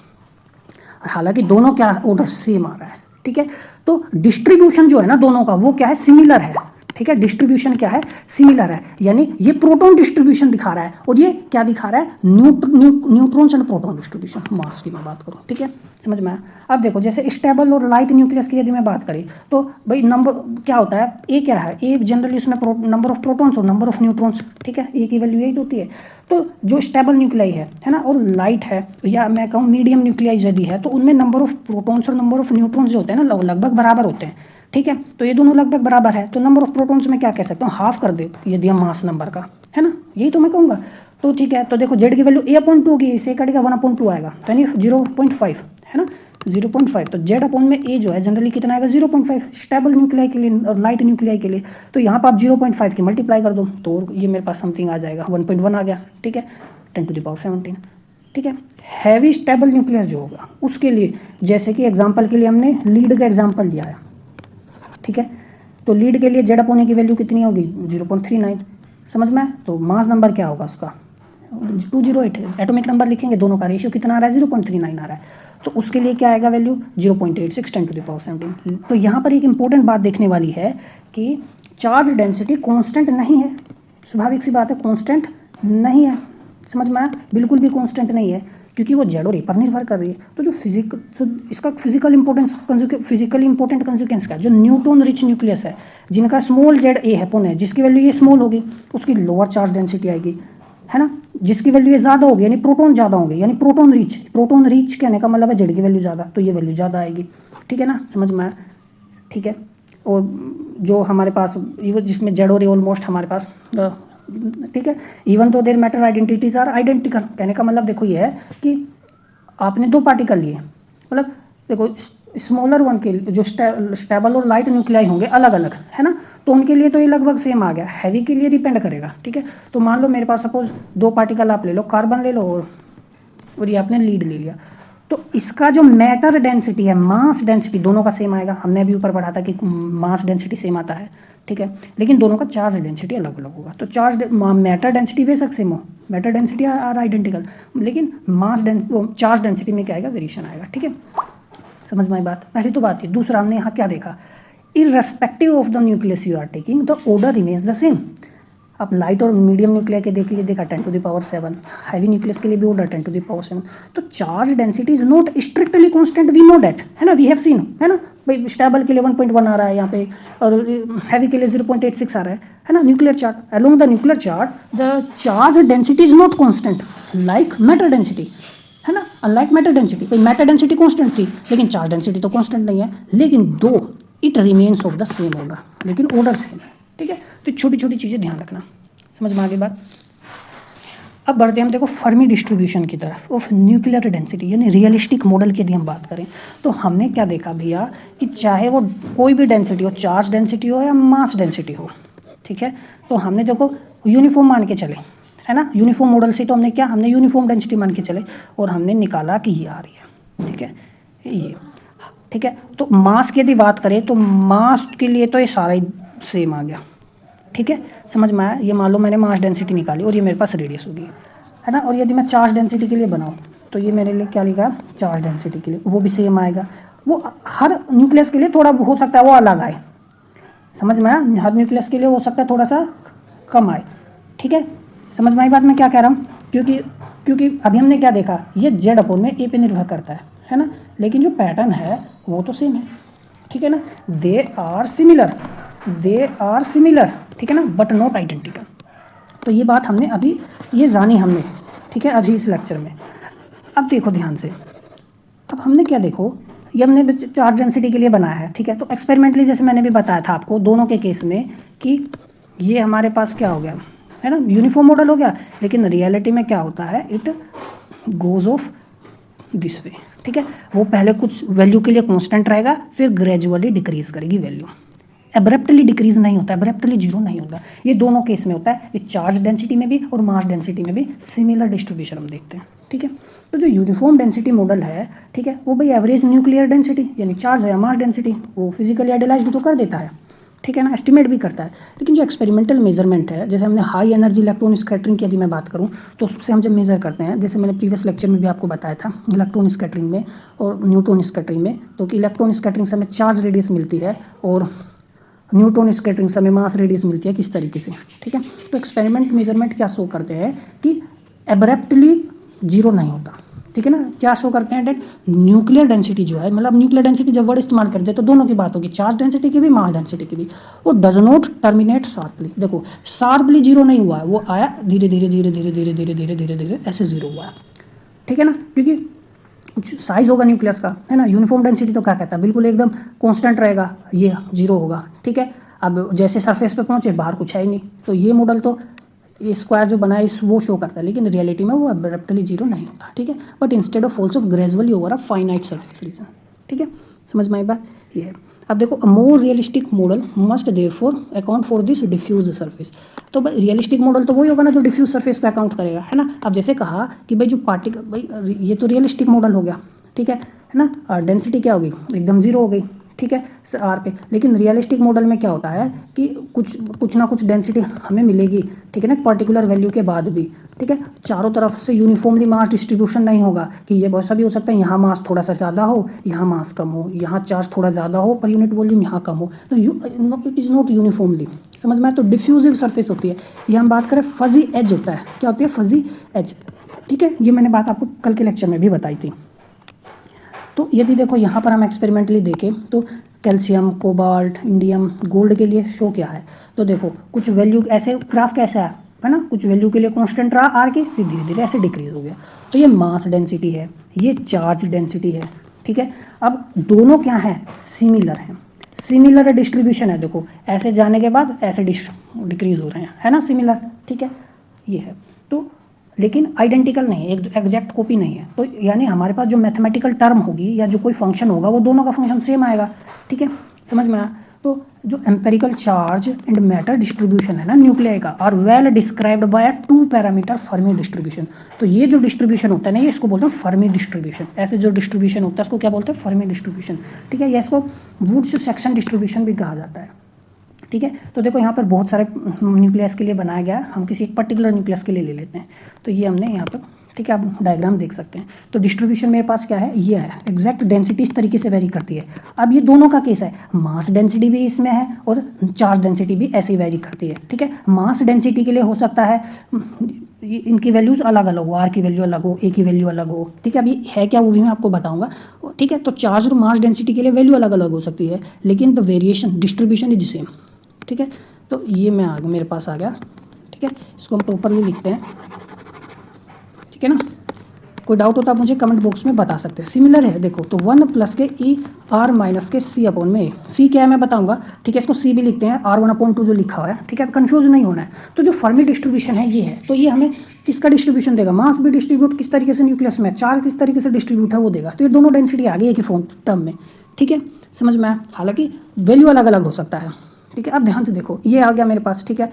हालांकि दोनों क्या ऑर्डर सेम आ रहा है, ठीक है। तो डिस्ट्रीब्यूशन जो है ना दोनों का वो क्या है, सिमिलर है, ठीक है। डिस्ट्रीब्यूशन क्या है, सिमिलर है, यानी ये प्रोटॉन डिस्ट्रीब्यूशन दिखा रहा है और ये क्या दिखा रहा है, न्यूट्रॉन्स एंड प्रोटॉन डिस्ट्रीब्यूशन, मास की मैं बात करूँ, ठीक है, समझ में आया। अब देखो जैसे स्टेबल और लाइट न्यूक्लियस की यदि मैं बात करी तो भाई नंबर क्या होता है, ए क्या है, ए जनरली उसमें नंबर ऑफ प्रोटॉन्स और नंबर ऑफ न्यूट्रॉन्स, ठीक है, ए की वैल्यू 8 होती है। तो जो स्टेबल न्यूक्लियाई है ना, और लाइट है, या मैं कहूँ मीडियम न्यूक्लियाई यदि है, तो उनमें नंबर ऑफ प्रोटॉन्स और नंबर ऑफ न्यूट्रॉन्स जो होते हैं ना लगभग बराबर होते हैं, ठीक है। तो ये दोनों लगभग बराबर है, तो नंबर ऑफ प्रोटॉन्स में क्या कह सकता हूँ, हाफ कर दे यदि हम मास नंबर का, है ना, यही तो मैं कहूँगा। तो ठीक है, तो देखो जेड की वैल्यू A/2 होगी, इसे कटेगा 1/2 आएगा, तो यानी 0.5, है ना, 0.5। तो जेड अपॉन में ए जो है जनरली कितना आएगा 0.5 स्टेबल न्यूक्लियाई के लिए और लाइट न्यूक्लियाई के लिए। तो यहाँ पर आप 0.5 की मल्टीप्लाई कर दो तो ये मेरे पास समथिंग आ जाएगा 1.1 आ गया, ठीक है, 10⁻17, ठीक है। हैवी स्टेबल न्यूक्लियस जो होगा उसके लिए, जैसे कि एग्जाम्पल के लिए हमने लीड का एग्जाम्पल लिया है, ठीक है। तो लीड के लिए जेड अपॉन ए की वैल्यू कितनी होगी 0.39, समझ में। तो मास नंबर क्या होगा उसका 208 है, एटॉमिक नंबर लिखेंगे, दोनों का रेशियो कितना आ रहा है 0.39 आ रहा है, तो उसके लिए क्या आएगा वैल्यू 0.86 10⁻17। तो यहाँ पर एक इंपॉर्टेंट बात देखने वाली है कि चार्ज डेंसिटी कांस्टेंट नहीं है, स्वाभाविक सी बात है, कांस्टेंट नहीं है, समझ में आया, बिल्कुल भी कांस्टेंट नहीं है, क्योंकि वो जेड और ए पर निर्भर कर रही है। तो जो इसका फिजिकली इंपॉर्टेंट कंसिक्वेंस का, जो न्यूट्रॉन रिच न्यूक्लियस है जिनका स्मॉल जेड ए हैपोन है, जिसकी वैल्यू ये स्मॉल होगी, उसकी लोअर चार्ज डेंसिटी आएगी, है ना। जिसकी वैल्यू ये ज़्यादा होगी यानी प्रोटॉन ज़्यादा होंगे, यानी प्रोटॉन रिच कहने का मतलब है जेड की वैल्यू ज़्यादा, तो ये वैल्यू ज़्यादा आएगी, ठीक है ना, समझ में आया, ठीक है। और जो हमारे पास जिसमें जेड और ए ऑलमोस्ट हमारे पास ठीक है। Even though their matter identities are identical, कहने का मतलब देखो ये है कि आपने 2 पार्टिकल लिए, मतलब देखो स्मॉलर वन के जो स्टेबल और लाइट न्यूक्लियाई होंगे अलग अलग, है ना, तो उनके लिए तो ये लगभग सेम आ गया। हैवी के लिए डिपेंड करेगा, ठीक है। तो मान लो मेरे पास सपोज 2 पार्टिकल आप ले लो, कार्बन ले लो और ये आपने लीड ले लिया, तो इसका जो मैटर डेंसिटी है, मास डेंसिटी दोनों का सेम आएगा। हमने अभी ऊपर पढ़ा था कि मास डेंसिटी सेम आता है, ठीक है, लेकिन दोनों का चार्ज डेंसिटी अलग अलग होगा। तो मैटर डेंसिटी बेशक सेम हो, मैटर डेंसिटी आर आइडेंटिकल, लेकिन चार्ज डेंसिटी में क्या आएगा, वेरिएशन आएगा, ठीक है। समझ में आई बात? पहली तो बात है। दूसरा हमने यहाँ क्या देखा, irrespective of the nucleus you are taking the order remains the same. आप लाइट और मीडियम न्यूक्लियर के देखा 10⁻7, हैवी न्यूक्लियस के लिए भी ऑर्डर 10⁻7। तो charge density is not strictly constant, we know that, है ना, वी हैव सीन, है ना भाई। स्टेबल के लिए 1.1 आ रहा है यहाँ पे और हैवी के लिए 0.86 आ रहा है ना। Nuclear chart, along the nuclear chart the charge density is not constant like matter density, है ना, अनलाइक मैटर डेंसिटी। भाई मैटर डेंसिटी कांस्टेंट थी लेकिन चार्ज डेंसिटी तो कांस्टेंट नहीं है, लेकिन दो it remains of the same order, लेकिन ऑर्डर सेम है, ठीक है। तो छोटी छोटी चीज़ें ध्यान रखना, समझ में आगे बात। अब बढ़ते हैं हम देखो फर्मी डिस्ट्रीब्यूशन की तरफ ऑफ न्यूक्लियर डेंसिटी, यानी रियलिस्टिक मॉडल की यदि हम बात करें तो हमने क्या देखा भैया कि चाहे वो कोई भी डेंसिटी हो, चार्ज डेंसिटी हो या मास डेंसिटी हो, ठीक है, तो हमने देखो यूनिफॉर्म मान के चले, है ना। यूनिफॉर्म मॉडल से तो हमने क्या, हमने यूनिफॉर्म डेंसिटी मान के चले और हमने निकाला कि ये आ रही है, ठीक है, ये, ठीक है। तो मास की यदि बात करें तो मास के लिए तो ये सारा ही सेम आ गया, ठीक है, समझ में आया। ये मान लो मैंने मास डेंसिटी निकाली और ये मेरे पास रेडियस होगी, है ना। और यदि मैं चार्ज डेंसिटी के लिए बनाऊँ तो ये मेरे लिए क्या लिखा, चार्ज डेंसिटी के लिए वो भी सेम आएगा। वो हर न्यूक्लियस के लिए थोड़ा हो सकता है वो अलग आए, समझ में आया। हर न्यूक्लियस के लिए हो सकता है थोड़ा सा कम आए, ठीक है, समझ में आई बात मैं क्या कह रहा हूँ। क्योंकि अभी हमने क्या देखा, ये जेड अपॉन में ए पे निर्भर करता है ना, लेकिन जो पैटर्न है वो तो सेम है, ठीक है ना। दे आर सिमिलर, ठीक है ना, बट नॉट आइडेंटिकल। तो ये बात हमने अभी ये जानी हमने, ठीक है, अभी इस लेक्चर में। अब देखो ध्यान से, अब हमने क्या देखो, ये हमने चार्ज डेंसिटी के लिए बनाया है, ठीक है। तो एक्सपेरिमेंटली जैसे मैंने भी बताया था आपको दोनों के केस में कि ये हमारे पास क्या हो गया, है ना, यूनिफॉर्म मॉडल हो गया, लेकिन रियलिटी में क्या होता है, it goes off this way, ठीक है। वो पहले कुछ वैल्यू के लिए कांस्टेंट रहेगा, फिर ग्रेजुअली डिक्रीज करेगी वैल्यू, एब्रप्टली डिक्रीज नहीं होता, एब्रप्टली जीरो नहीं होता। ये दोनों केस में होता है, ये चार्ज डेंसिटी में भी और मास डेंसिटी में भी सिमिलर डिस्ट्रीब्यूशन हम देखते हैं, ठीक है। तो जो यूनिफॉर्म डेंसिटी मॉडल है, ठीक है, वो भाई एवरेज न्यूक्लियर डेंसिटी यानी चार्ज या मास डेंसिटी वो फिजिकली आइडियलाइज्ड तो कर देता है, ठीक है ना, एस्टिमेट भी करता है। लेकिन जो एक्सपेरिमेंटल मेजरमेंट है, जैसे हमने हाई एनर्जी इलेक्ट्रॉन स्कैटरिंग की यदि मैं बात करूं तो उससे हम जब मेजर करते हैं, जैसे मैंने प्रीवियस लेक्चर में भी आपको बताया था इलेक्ट्रॉन स्कैटरिंग में और न्यूट्रॉन स्कैटरिंग में, तो कि इलेक्ट्रॉन स्कैटरिंग से हमें चार्ज रेडियस मिलती है और न्यूट्रॉन स्कैटरिंग से हमें मास रेडियस मिलती है, किस तरीके से, ठीक है। तो एक्सपेरिमेंट मेजरमेंट क्या शो करते हैं कि एब्रप्टली जीरो नहीं होता, ठीक है ना। क्या शो करते हैं, डेट न्यूक्लियर डेंसिटी जो है, मतलब न्यूक्लियर डेंसिटी जब वर्ड इस्तेमाल करते हैं तो दोनों की बात होगी, चार्ज डेंसिटी की भी मास डेंसिटी की भी। वो डज नॉट टर्मिनेट शार्पली, देखो शार्पली जीरो नहीं हुआ है, वो आया धीरे धीरे धीरे धीरे धीरे धीरे धीरे धीरे धीरे ऐसे जीरो हुआ है, ठीक है ना। क्योंकि कुछ साइज होगा न्यूक्लियस का, है ना। यूनिफॉर्म डेंसिटी तो क्या कहता है, बिल्कुल एकदम कांस्टेंट रहेगा, ये जीरो होगा, ठीक है। अब जैसे सरफेस पे पहुंचे बाहर कुछ है ही नहीं, तो ये मॉडल तो ये स्क्वायर जो बना है इस वो शो करता है, लेकिन रियलिटी में वो एब्रप्टली जीरो नहीं होता, ठीक है। But instead of falls off gradually over a finite surface region, ठीक है, समझ में आई बात ये है। अब देखो a more realistic model must therefore account for this diffuse surface. तो भाई रियलिस्टिक मॉडल तो वही होगा ना जो डिफ्यूज सरफेस का अकाउंट करेगा, है ना। अब जैसे कहा कि भाई जो पार्टिकल, भाई ये तो रियलिस्टिक मॉडल हो गया, ठीक है ना। डेंसिटी क्या होगी, एकदम जीरो हो गई, ठीक है, आर पे। लेकिन रियलिस्टिक मॉडल में क्या होता है कि कुछ ना कुछ डेंसिटी हमें मिलेगी, ठीक है ना, पर्टिकुलर वैल्यू के बाद भी, ठीक है। चारों तरफ से यूनिफॉर्मली मास डिस्ट्रीब्यूशन नहीं होगा कि ये बहुत सा भी हो सकता है, यहाँ मास थोड़ा सा ज़्यादा हो, यहाँ मास कम हो, यहाँ चार्ज थोड़ा ज़्यादा हो पर यूनिट वॉल्यूम यहाँ कम हो, तो इट इज़ नॉट यूनिफॉर्मली, समझ में आए। तो डिफ्यूजिव सरफेस होती है। ये हम बात करें फजी एज होता है, क्या होती है, फजी एज, ठीक है। ये मैंने बात आपको कल के लेक्चर में भी बताई थी। तो यदि देखो यहाँ पर हम एक्सपेरिमेंटली देखें तो कैल्शियम, कोबाल्ट, इंडियम, गोल्ड के लिए शो क्या है, तो देखो कुछ वैल्यू ऐसे ग्राफ कैसा है ना, कुछ वैल्यू के लिए कांस्टेंट रहा आर के, फिर धीरे धीरे ऐसे डिक्रीज हो गया। तो ये मास डेंसिटी है, ये चार्ज डेंसिटी है, ठीक है। अब दोनों क्या है, सिमिलर हैं, सिमिलर डिस्ट्रीब्यूशन है, देखो ऐसे जाने के बाद ऐसे डिक्रीज हो रहे हैं, है ना, सिमिलर, ठीक है, ये है। तो लेकिन आइडेंटिकल नहीं है, एक एग्जैक्ट कॉपी नहीं है। तो यानी हमारे पास जो मैथमेटिकल टर्म होगी या जो कोई फंक्शन होगा वो दोनों का फंक्शन सेम आएगा, ठीक है, समझ में आया। तो जो empirical charge and matter distribution है ना न्यूक्लियाई का, are well described by 2 parameter Fermi distribution. तो ये जो डिस्ट्रीब्यूशन होता है ना, ये इसको बोलते हैं फर्मी डिस्ट्रीब्यूशन। ऐसे जो डिस्ट्रीब्यूशन होता है इसको क्या बोलते हैं, फर्मी डिस्ट्रीब्यूशन, ठीक है। या इसको वुड्स सेक्शन डिस्ट्रीब्यूशन भी कहा जाता है, ठीक है। तो देखो यहाँ पर बहुत सारे न्यूक्लियस के लिए बनाया गया है, हम किसी एक पर्टिकुलर न्यूक्लियस के लिए ले लेते हैं। तो ये हमने यहाँ पर, ठीक है, आप डायग्राम देख सकते हैं। तो डिस्ट्रीब्यूशन मेरे पास क्या है, ये है, एग्जैक्ट डेंसिटी इस तरीके से वेरी करती है। अब ये दोनों का केस है, मास डेंसिटी भी इसमें है और चार्ज डेंसिटी भी ऐसे ही वेरी करती है, ठीक है। मास डेंसिटी के लिए हो सकता है इनकी वैल्यूज अलग अलग हो, आर की वैल्यू अलग हो, ए की वैल्यू अलग हो, ठीक है। अभी है क्या वो भी मैं आपको बताऊंगा, ठीक है। तो चार्ज और मास डेंसिटी के लिए वैल्यू अलग अलग हो सकती है, लेकिन the variation distribution is same, ठीक है। तो ये मेरे पास आ गया, ठीक है। इसको हम प्रॉपरली लिखते हैं, ठीक है ना। कोई डाउट होता है मुझे कमेंट बॉक्स में बता सकते हैं। सिमिलर है देखो, तो 1 प्लस के ई आर माइनस के सी अपॉन में ए। सी क्या है मैं बताऊंगा, ठीक है। इसको सी भी लिखते हैं, R1/2 जो लिखा हुआ है, ठीक है, कंफ्यूज नहीं होना है। तो जो फर्मी डिस्ट्रीब्यूशन है ये है, तो ये हमें किसका डिस्ट्रीब्यूशन देगा, मास भी डिस्ट्रीब्यूट किस तरीके से न्यूक्लियस में, चार्ज किस तरीके से डिस्ट्रीब्यूट है वो देगा। तो ये दोनों डेंसिटी आ गई एक ही फॉर्म टर्म में, ठीक है, समझ में आया। हालांकि वैल्यू अलग अलग हो सकता है, ठीक है। अब ध्यान से देखो, ये आ गया मेरे पास, ठीक है।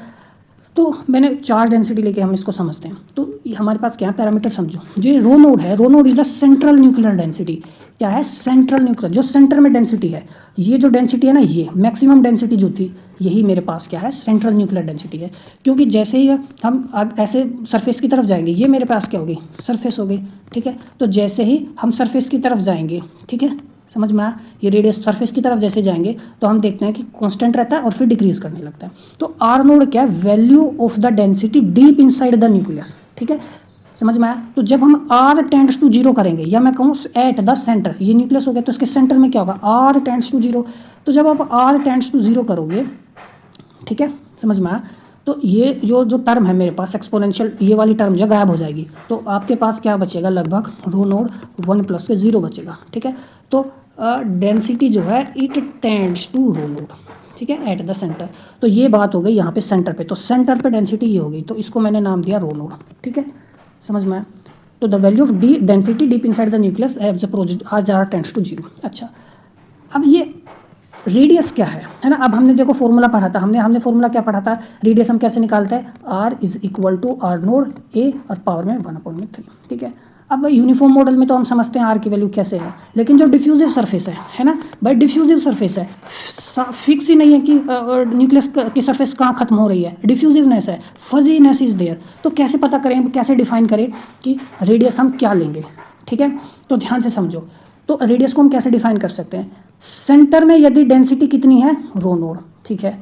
तो मैंने चार्ज डेंसिटी लेके हम इसको समझते हैं। तो ये हमारे पास क्या है, पैरामीटर समझो। जो रो नोड है, rho naught is the central nuclear density. क्या है, सेंट्रल न्यूक्लियर, जो सेंटर में डेंसिटी है। ये जो डेंसिटी है ना, ये मैक्सिमम डेंसिटी जो थी, यही मेरे पास क्या है, सेंट्रल न्यूक्लियर डेंसिटी है। क्योंकि जैसे ही हम ऐसे सरफेस की तरफ जाएंगे, ये मेरे पास क्या होगी, सरफेस हो गई, ठीक है। तो जैसे ही हम सरफेस की तरफ जाएंगे, ठीक है, समझ में आया, ये रेडियस सरफेस की तरफ जैसे जाएंगे तो हम देखते हैं कि कांस्टेंट रहता है और फिर डिक्रीज करने लगता है। तो आर नोड क्या है, value of the density deep inside the nucleus, ठीक है, समझ में आया। तो जब हम R टेंड्स टू 0 करेंगे, या मैं कहूँ एट द सेंटर, ये न्यूक्लियस हो गया, तो इसके सेंटर में क्या होगा, R टेंड्स टू 0। तो जब आप R टेंड्स टू 0 करोगे, ठीक है, समझ में आया, तो ये जो टर्म है मेरे पास एक्सपोनेंशियल, ये वाली टर्म जो गायब हो जाएगी। तो आपके पास क्या बचेगा, लगभग रो नोड 1 प्लस के 0 बचेगा, ठीक है। तो डेंसिटी जो है it tends to rho naught, ठीक है, एट द सेंटर। तो ये बात हो गई यहाँ पे सेंटर पे, तो सेंटर पे डेंसिटी ये हो गई, तो इसको मैंने नाम दिया रो नोड, ठीक है, समझ में आया। तो the value of the density deep inside the nucleus as the project R tends to 0। अच्छा, अब ये रेडियस क्या है ना। अब हमने देखो फॉर्मूला पढ़ा था, हमने फॉर्मूला क्या पढ़ा था, रेडियस हम कैसे निकालते हैं, R is equal to R naught A और पावर में 1/3, ठीक है। अब यूनिफॉर्म मॉडल में तो हम समझते हैं R की वैल्यू कैसे है, लेकिन जो डिफ्यूजिव सरफेस है ना भाई, डिफ्यूजिव सरफेस है, फिक्स ही नहीं है कि न्यूक्लियस की सरफेस कहाँ खत्म हो रही है, डिफ्यूजिवनेस है, फजीनेस इज देयर। तो कैसे पता करें, कैसे डिफाइन करें कि रेडियस हम क्या लेंगे, ठीक है। तो ध्यान से समझो, तो रेडियस को हम कैसे डिफाइन कर सकते हैं, सेंटर में यदि डेंसिटी कितनी है, रो नोड, ठीक है,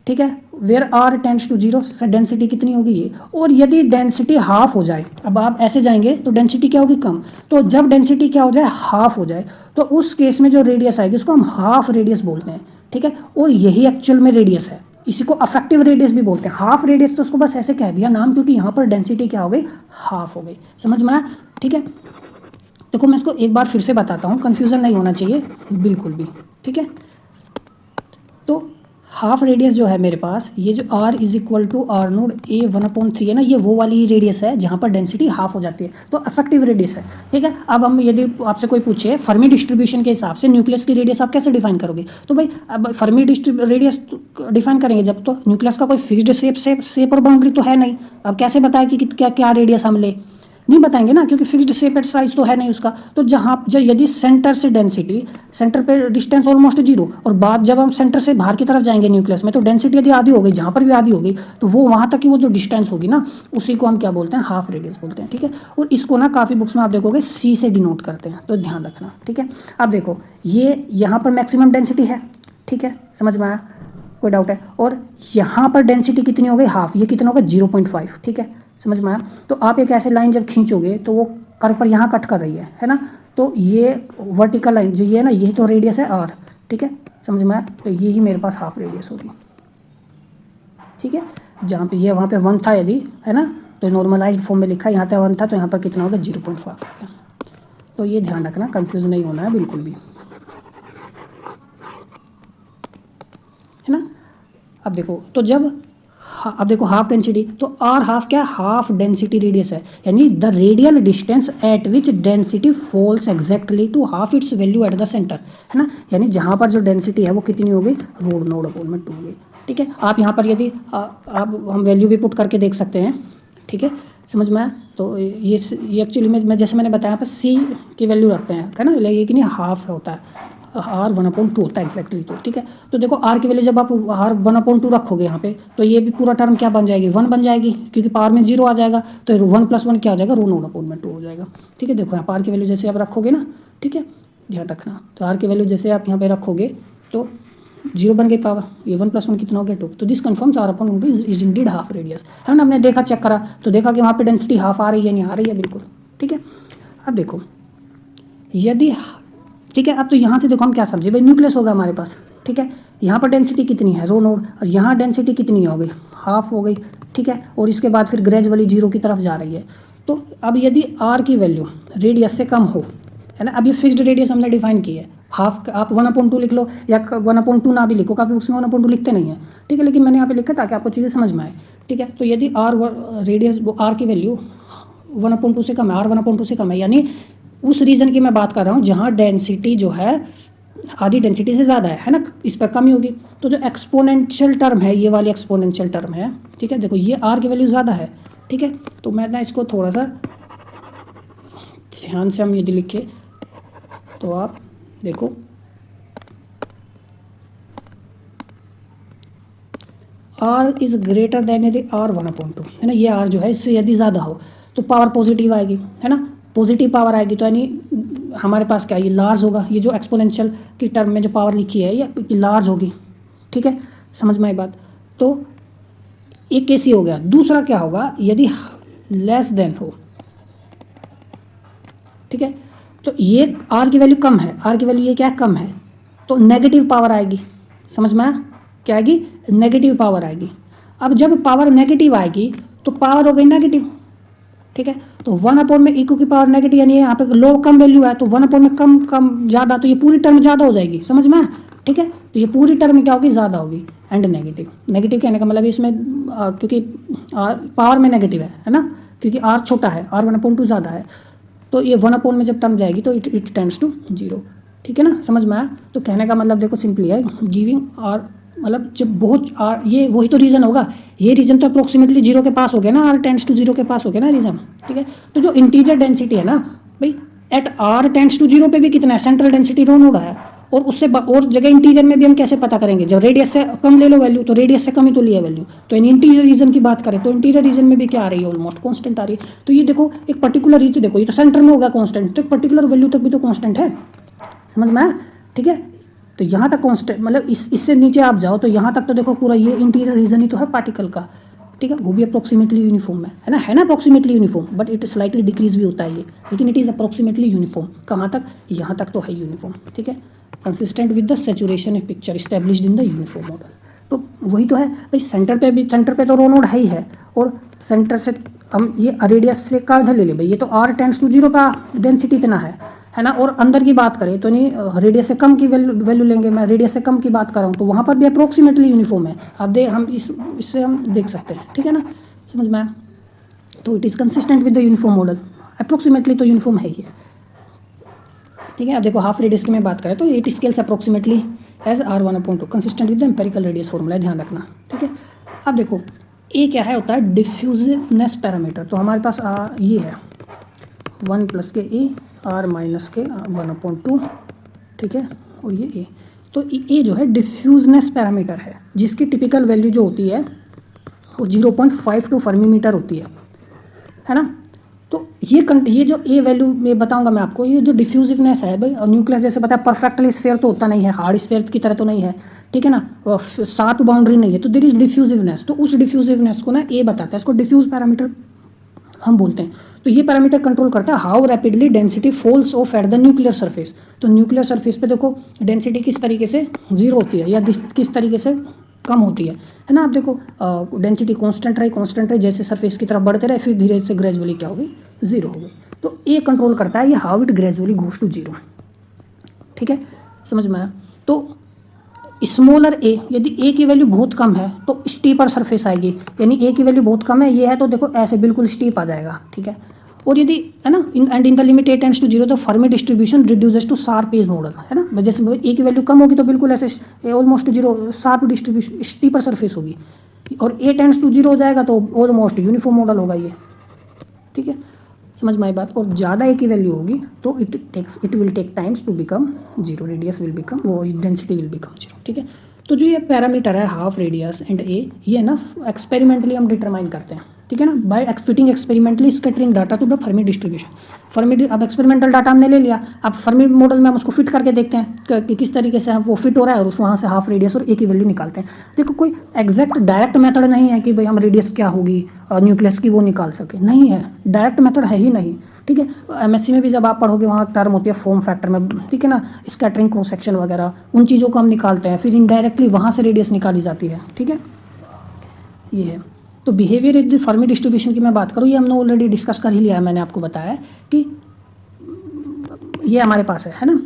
ठीक है, where R tends to 0 density कितनी होगी ये। और यदि डेंसिटी हाफ हो जाए, अब आप ऐसे जाएंगे तो डेंसिटी क्या होगी, कम। तो जब डेंसिटी क्या हो जाए, हाफ हो जाए, तो उस केस में जो रेडियस आएगी उसको हम हाफ रेडियस बोलते हैं, ठीक है। और यही एक्चुअल में रेडियस है, इसी को अफेक्टिव रेडियस भी बोलते हैं। हाफ रेडियस तो उसको बस ऐसे कह दिया नाम, क्योंकि यहाँ पर डेंसिटी क्या हो गई, हाफ हो गई, समझ में आया, ठीक है। देखो मैं इसको एक बार फिर से बताता हूँ, कन्फ्यूज़न नहीं होना चाहिए बिल्कुल भी, ठीक है। तो हाफ रेडियस जो है मेरे पास, ये जो R is equal to R naught A 1/3 है ना, ये वो वाली रेडियस है जहाँ पर डेंसिटी हाफ हो जाती है, तो अफेक्टिव रेडियस है, ठीक है। अब हम यदि आपसे कोई पूछे फर्मी डिस्ट्रीब्यूशन के हिसाब से न्यूक्लियस की रेडियस आप कैसे डिफाइन करोगे, तो भाई अब फर्मी रेडियस डिफाइन करेंगे जब, तो न्यूक्लियस का कोई फिक्स्ड शेप और बाउंड्री तो है नहीं। अब कैसे बताए कि क्या क्या रेडियस हम ले, नहीं बताएंगे ना, क्योंकि फिक्स्ड शेप एट साइज तो है नहीं उसका। तो यदि सेंटर से डेंसिटी, सेंटर पे डिस्टेंस ऑलमोस्ट 0, और बाद जब हम सेंटर से बाहर की तरफ जाएंगे न्यूक्लियस में, तो डेंसिटी यदि आधी हो गई, जहाँ पर भी आधी हो गई, तो वो वहाँ तक की वो जो डिस्टेंस होगी ना, उसी को हम क्या बोलते हैं, हाफ रेडियस बोलते हैं, ठीक है। और इसको ना काफ़ी बुक्स में आप देखोगे C से डिनोट करते हैं, तो ध्यान रखना, ठीक है। अब देखो ये यहाँ पर मैक्सिमम डेंसिटी है, ठीक है, समझ में आया, कोई डाउट है। और यहाँ पर डेंसिटी कितनी हो गई, हाफ, ये कितना होगा 0.5, ठीक है, समझ में आया। तो आप एक ऐसे लाइन जब खींचोगे तो वो कर्व पर यहाँ कट कर रही है ना, तो ये वर्टिकल लाइन जो ये है ना, यही तो रेडियस है R, ठीक है, समझ में आया। तो यही मेरे पास हाफ रेडियस होगी, ठीक है। जहाँ पे ये वहाँ पे 1 था यदि, है ना, तो नॉर्मलाइज्ड फॉर्म में लिखा है, यहाँ पे 1 था, तो यहाँ पर कितना होगा 0.5। तो ये ध्यान रखना, कंफ्यूज नहीं होना है बिल्कुल भी। अब देखो तो जब अब देखो हाफ डेंसिटी, तो आर हाफ क्या है, हाफ डेंसिटी रेडियस है, यानी the radial distance at which density falls exactly to half its value at the centre, है ना, यानी जहाँ पर जो डेंसिटी है वो कितनी हो गई, रूट नोड अपॉन में 2 हो गई। ठीक है, आप यहाँ पर यदि आप हम वैल्यू भी पुट करके देख सकते हैं। ठीक है, समझ में आया? तो ये एक्चुअली में मैं जैसे मैंने बताया पर सी की वैल्यू रखते हैं, है ना, लेकिन ये हाफ होता है, आर 1/2 होता है एग्जैक्टली। तो ठीक है, तो देखो आर की वैल्यू जब आप आर 1/2 रखोगे यहाँ पे, तो ये भी पूरा टर्म क्या बन जाएगी, 1 बन जाएगी, क्योंकि पावर में 0 आ जाएगा, तो 1 + 1 क्या हो जाएगा, √2 हो जाएगा। ठीक है, देखो यहाँ पर आर की वैल्यू जैसे आप रखोगे ना, ठीक है, ध्यान रखना, तो आर की वैल्यू जैसे आप यहाँ पे रखोगे तो 0 बन गई पावर, ये 1 + 1 कितना हो गया, 2। तो this confirms R upon root is indeed half radius, है ना। हमने देखा, चेक करा, तो देखा कि वहाँ पे डेंसिटी हाफ आ रही है, नहीं आ रही है, बिल्कुल। ठीक है, अब देखो यदि, ठीक है, अब तो यहाँ से देखो हम क्या समझे भाई, न्यूक्लियस होगा हमारे पास। ठीक है, यहाँ पर डेंसिटी कितनी है, रो नोड, और यहाँ डेंसिटी कितनी हो गई, हाफ हो गई। ठीक है, और इसके बाद फिर ग्रेजुअली 0 की तरफ जा रही है। तो अब यदि आर की वैल्यू रेडियस से कम हो, है ना, अब ये फिक्स्ड रेडियस हमने डिफाइन की है, हाफ आप 1/2 लिख लो, या 1/2 ना भी लिखो, काफ़ी उसमें 1/2 लिखते नहीं है। ठीक है, लेकिन मैंने यहाँ पे लिखा ताकि आपको चीज़ें समझ में आए। ठीक है, तो यदि आर रेडियस, आर की वैल्यू 1/2 से कम है, आर 1/2 से कम है, यानी उस रीजन की मैं बात कर रहा हूँ जहाँ डेंसिटी जो है आधी डेंसिटी से ज़्यादा है ना, इस पर कमी होगी। तो जो एक्सपोनेंशियल टर्म है, ये वाली एक्सपोनेंशियल टर्म है, ठीक है, देखो ये आर की वैल्यू ज़्यादा है। ठीक है, तो मैं ना इसको थोड़ा सा ध्यान से हम यदि लिखे तो आप देखो, आर इज़ ग्रेटर देन यदि आर 1/2, है ना, ये आर जो है इससे यदि ज़्यादा हो तो पावर पॉजिटिव आएगी, है ना, पॉजिटिव पावर आएगी, तो यानी हमारे पास क्या है, ये लार्ज होगा, ये जो एक्सपोनेंशियल की टर्म में जो पावर लिखी है ये लार्ज होगी। ठीक है, समझ में आई बात? तो एक केस ये हो गया। दूसरा क्या होगा, यदि लेस देन हो, ठीक है, तो ये आर की वैल्यू कम है, आर की वैल्यू ये क्या है, कम है, तो नेगेटिव पावर आएगी। समझ में आया, क्या आएगी, नेगेटिव पावर आएगी। अब जब पावर नेगेटिव आएगी तो पावर हो गई नेगेटिव। ठीक है, तो 1/, में इक्वल की पावर नेगेटिव, यानी यहाँ पे लो कम वैल्यू है, तो 1/, में कम कम ज़्यादा, तो ये पूरी टर्म ज़्यादा हो जाएगी। समझ में आया? ठीक है, तो ये पूरी टर्म क्या होगी, ज़्यादा होगी। एंड नेगेटिव, नेगेटिव कहने का मतलब इसमें क्योंकि पावर में नेगेटिव है ना, क्योंकि आर छोटा है, आर 1/2 ज़्यादा है, तो ये 1/, में जब टर्म जाएगी तो इट टेंड्स टू 0। ठीक है ना, समझ में आया? तो कहने का मतलब देखो सिंपली है, गिविंग आर, मतलब जब बहुत आर, ये वही तो रीज़न होगा, ये रीजन तो अप्रोक्सीमेटली 0 के पास हो गया ना, आर टेंड्स टू 0 के पास हो गया ना रीजन। ठीक है, तो जो इंटीरियर डेंसिटी है ना भाई, एट आर टेंड्स टू 0 पे भी कितना है, सेंट्रल डेंसिटी रो नोड है, और उससे और जगह इंटीरियर में भी हम कैसे पता करेंगे, जब रेडियस से कम ले लो वैल्यू, तो रेडियस से कम ही तो लिया वैल्यू, तो इन इंटीरियर रीजन की बात करें तो इंटीरियर रीजन में भी क्या आ रही है, ऑलमोस्ट कॉन्स्टेंट आ रही है। तो ये देखो एक पर्टिकुलर रीजन, देखो ये तो सेंटर में होगा कॉन्स्टेंट, तो एक पर्टिकुलर वैल्यू तक भी तो कॉन्स्टेंट है। समझ में आया? ठीक है, तो यहाँ तक कॉन्स्टेंट, मतलब इससे नीचे आप जाओ तो यहाँ तक तो देखो पूरा ये इंटीरियर रीजन ही तो है पार्टिकल का। ठीक है, वो भी अप्रोक्सीमेटली यूनिफॉर्म है ना, है ना, approximately uniform, but it slightly decrease भी होता है ये, लेकिन इट इज़ अप्रोक्सीमेटली यूनिफॉर्म। कहाँ तक, यहाँ तक तो है यूनिफॉर्म। ठीक है, consistent with the saturation of picture established in the uniform model. तो वही तो है भाई, सेंटर पे भी, सेंटर पे तो रो नोड है ही है, और सेंटर से हम ये रेडियस से का इधर ले ले भाई, ये तो आर टेंड्स टू 0 का डेंसिटी इतना है ना, और अंदर की बात करें तो नहीं, रेडियस से कम की वैल्यू लेंगे, मैं रेडियस से कम की बात कर रहा हूँ, तो वहाँ पर भी अप्रोक्सीमेटली यूनिफॉर्म है। अब हम इससे हम देख सकते हैं। ठीक है ना, समझ में आया? तो it is consistent with the uniform model, approximately तो यूनिफॉर्म है ही है। ठीक है, अब देखो हाफ रेडियस की मैं बात करें तो it scales approximately as R 1/2, consistent with the empirical radius formula, ध्यान रखना। ठीक है, अब देखो ए क्या है, होता है डिफ्यूजिवनेस पैरामीटर। तो हमारे पास ये है 1 + के ए आर माइनस के 1/2। ठीक है, और ये ए, तो ए जो है डिफ्यूजनेस पैरामीटर है, जिसकी टिपिकल वैल्यू जो होती है वो 0.52 फर्मीमीटर होती है ना। तो ये जो ए वैल्यू में बताऊंगा मैं आपको, ये जो डिफ्यूजिवनेस है भाई, न्यूक्लियस जैसे पता है परफेक्टली स्फीयर तो होता नहीं है, हार्ड स्फीयर की तरह तो नहीं है। ठीक है ना, शार्प बाउंड्री नहीं है, तो देयर इज डिफ्यूजिवनेस, तो उस डिफ्यूजिवनेस को ना ए बताता है, इसको डिफ्यूज पैरामीटर हम बोलते हैं। तो ये पैरामीटर कंट्रोल करता है how rapidly density falls off at the nuclear surface. तो न्यूक्लियर सरफेस पे देखो डेंसिटी किस तरीके से 0 होती है, या किस तरीके से कम होती है ना। आप देखो डेंसिटी कांस्टेंट रही, जैसे सरफेस की तरफ बढ़ते रहे, फिर धीरे से ग्रेजुअली क्या हो गई, 0 हो गई। तो ये कंट्रोल करता है ये how it gradually goes to 0। ठीक है, समझ में आया? तो स्मॉलर ए, यदि ए की वैल्यू बहुत कम है तो स्टीपर सरफेस आएगी, यानी ए की वैल्यू बहुत कम है, ये है तो देखो ऐसे बिल्कुल स्टीप आ जाएगा, ठीक है। और यदि है ना in the limit a tends to zero तो Fermi distribution reduces to sharp edge model, है ना, जैसे ए की वैल्यू कम होगी तो बिल्कुल ऐसे almost zero sharp distribution steeper surface होगी, और ए टेंड्स टू जीरो हो जाएगा तो ऑलमोस्ट यूनिफॉर्म मॉडल होगा ये, ठीक है, समझ में आई बात। और ज़्यादा ए की वैल्यू होगी तो it will take times to become zero, radius will become, वो डेंसिटी विल बिकम जीरो, ठीक है। तो जो ये पैरामीटर है हाफ रेडियस एंड ए, ये ना एक्सपेरिमेंटली हम डिटरमाइन करते हैं, ठीक है ना, by fitting experimentally scattering data to the Fermi distribution. अब एक्सपेरिमेंटल डाटा हमने ले लिया, अब फर्मी मॉडल में हम उसको फिट करके देखते हैं कि किस तरीके से वो फिट हो रहा है, और उस वहाँ से हाफ रेडियस और ए की वैल्यू निकालते हैं। देखो कोई एग्जैक्ट डायरेक्ट मेथड नहीं है कि भाई हम रेडियस क्या होगी और न्यूक्लियस की वो निकाल सके, नहीं है, डायरेक्ट मेथड है ही नहीं, ठीक है। एमएससी में भी जब आप पढ़ोगे वहाँ टर्म होती है फॉर्म फैक्टर में, ठीक है ना, स्कैटरिंग क्रॉस सेक्शन वगैरह, उन चीज़ों को हम निकालते हैं, फिर इनडायरेक्टली वहाँ से रेडियस निकाली जाती है, ठीक है, ये है। तो behaviour if the Fermi distribution की मैं बात करूँ, ये हमने ऑलरेडी डिस्कस कर ही लिया है, मैंने आपको बताया कि ये हमारे पास है ना,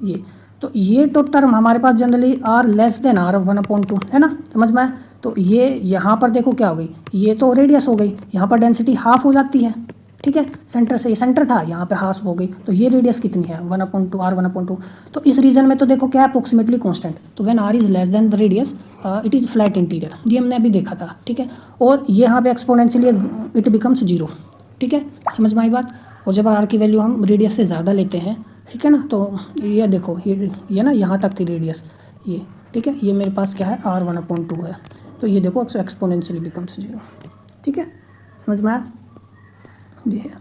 ये तो ये तो टर्म हमारे पास generally are less than r 1/2, है ना, समझ में आया। तो ये यहाँ पर देखो क्या हो गई, ये तो रेडियस हो गई, यहाँ पर डेंसिटी हाफ हो जाती है, ठीक है, सेंटर से ये सेंटर था, यहाँ पे हाफ हो गई, तो ये रेडियस कितनी है 1/2 आर 1/2। तो इस रीजन में तो देखो क्या है, अप्रोक्सीमेटली कांस्टेंट, तो when R is less than the radius it is flat interior, ये हमने अभी देखा था, ठीक है। और ये यहाँ पे एक्सपोनेंशियली इट बिकम्स जीरो, ठीक है, समझ में आई बात। और जब आर की वैल्यू हम रेडियस से ज़्यादा लेते हैं, ठीक है ना, तो ये देखो ये ना यहाँ तक थी रेडियस ये, ठीक है, ये मेरे पास क्या है आर 1/2 है, तो ये देखो एक्सपोनेंशियली बिकम्स जीरो, ठीक है, समझ में आया, ये है।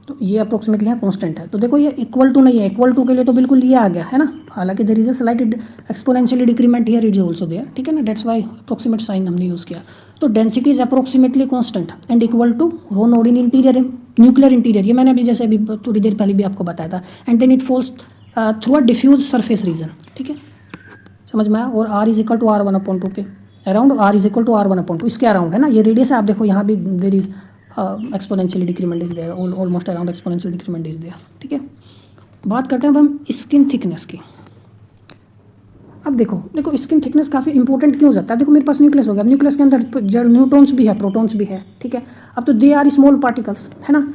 तो ये अप्रोक्सीमेटली है कांस्टेंट है, तो देखो ये इक्वल टू नहीं है, इक्वल टू के लिए तो बिल्कुल ये आ गया है ना, हालांकि there is a slight exponentially decrement here is also there, ठीक है ना, दैट्स व्हाई अप्रोक्सीमेट साइन हमने यूज़ किया। तो density is approximately constant and equal to rho naught in interior nuclear interior, ये मैंने अभी जैसे अभी थोड़ी देर पहले भी आपको बताया था, and then it falls through a diffuse surface region, ठीक है, समझ में आया। और R is equal to R 1/2 पे, around R is equal to R 1/2, इसके अराउंड है ना, ये रेडियस है, आप देखो यहाँ भी there is exponentially decrement is there, almost around exponential decrement is there, ठीक है। बात करते हैं अब हम स्किन थिकनेस की। अब देखो स्किन थिकनेस काफ़ी इंपॉर्टेंट क्यों हो जाता है, देखो मेरे पास न्यूक्लियस हो गया, अब न्यूक्लियस के अंदर न्यूट्रॉन्स भी है, प्रोटॉन्स भी है, ठीक है। अब तो दे आर स्मॉल पार्टिकल्स, है ना,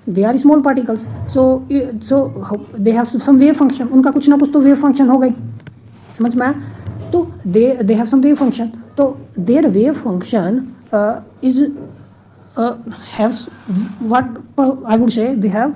they are small particles, so they have some wave function, उनका कुछ ना कुछ तो वेव फंक्शन हो गई, समझ में आया। तो they have some wave function, तो their wave function is haves what I would say they have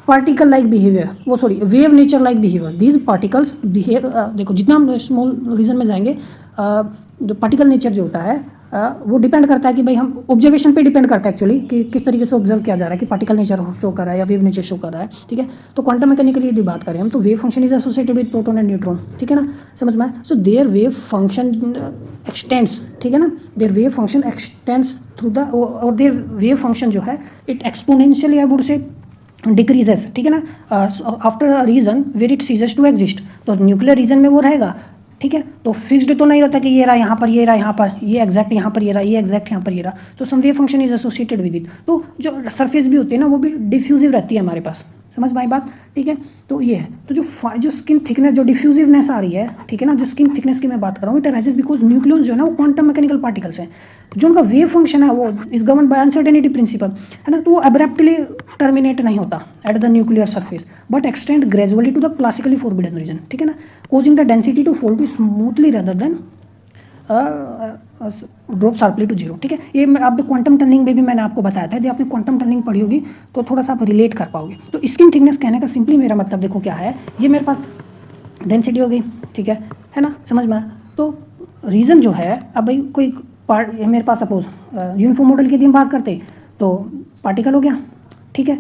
particle like behaviour, वो sorry wave nature like behaviour, these particles behave, देखो जितना हम स्मॉल रीजन में जाएंगे जो पार्टिकल नेचर जो होता है वो डिपेंड करता है कि भाई हम ऑब्जर्वेशन पे डिपेंड करता है एक्चुअली कि किस तरीके से ऑब्जर्व किया जा रहा है कि पार्टिकल नेचर शो कर रहा है या वेव नेचर शो कर रहा है, ठीक है। तो क्वांटम मैकेनिकली यदि बात करें हम, तो wave function is associated with proton and neutron, ठीक है ना, समझ में आया। So their wave function extends, ठीक है ना, their wave function extends through the, और देयर वेव फंक्शन जो है it exponentially I would say decreases, ठीक है ना, after a region where it ceases to exist, तो न्यूक्लियर रीजन में वो रहेगा, ठीक है। तो फिक्स्ड तो नहीं रहता कि ये रहा यहाँ पर, ये रहा यहाँ पर, ये एग्जैक्ट यहाँ पर ये रहा, ये एग्जैक्ट यहाँ पर ये रहा, तो some wave function is associated with it. तो जो सरफेस भी होती है ना वो भी डिफ्यूजिव रहती है हमारे पास, समझ में आई बात, ठीक है। तो ये है, तो जो स्किन थिकनेस, जो डिफ्यूजिवनेस आ रही है, ठीक है ना, जो स्किन थिकनेस की मैं बात कर रहा हूँ, इट अराइजेस बिकॉज न्यूक्लियॉन्स जो है ना वो क्वांटम मैकेनिकल पार्टिकल्स हैं, जो उनका वेव फंक्शन है वो is govern by uncertainty principle, है ना, तो वो अब्रप्टली टर्मिनेट नहीं होता at the nuclear surface but extend gradually to the classically forbidden region, ठीक है ना, causing the density to fall to smoothly rather than drop sharply to zero, ठीक है। ये आप क्वांटम टनलिंग में भी मैंने आपको बताया था, यदि आपने क्वांटम टनलिंग पढ़ी होगी तो थोड़ा सा आप रिलेट कर पाओगे। तो स्किन थिकनेस कहने का सिंपली मेरा मतलब देखो क्या है, ये मेरे पास डेंसिटी हो गई, ठीक है ना, समझ में। तो रीज़न जो है, अब भाई कोई पार्ट मेरे पास सपोज यूनिफॉर्म मॉडल की यदि हम बात करते तो पार्टिकल हो गया, ठीक है,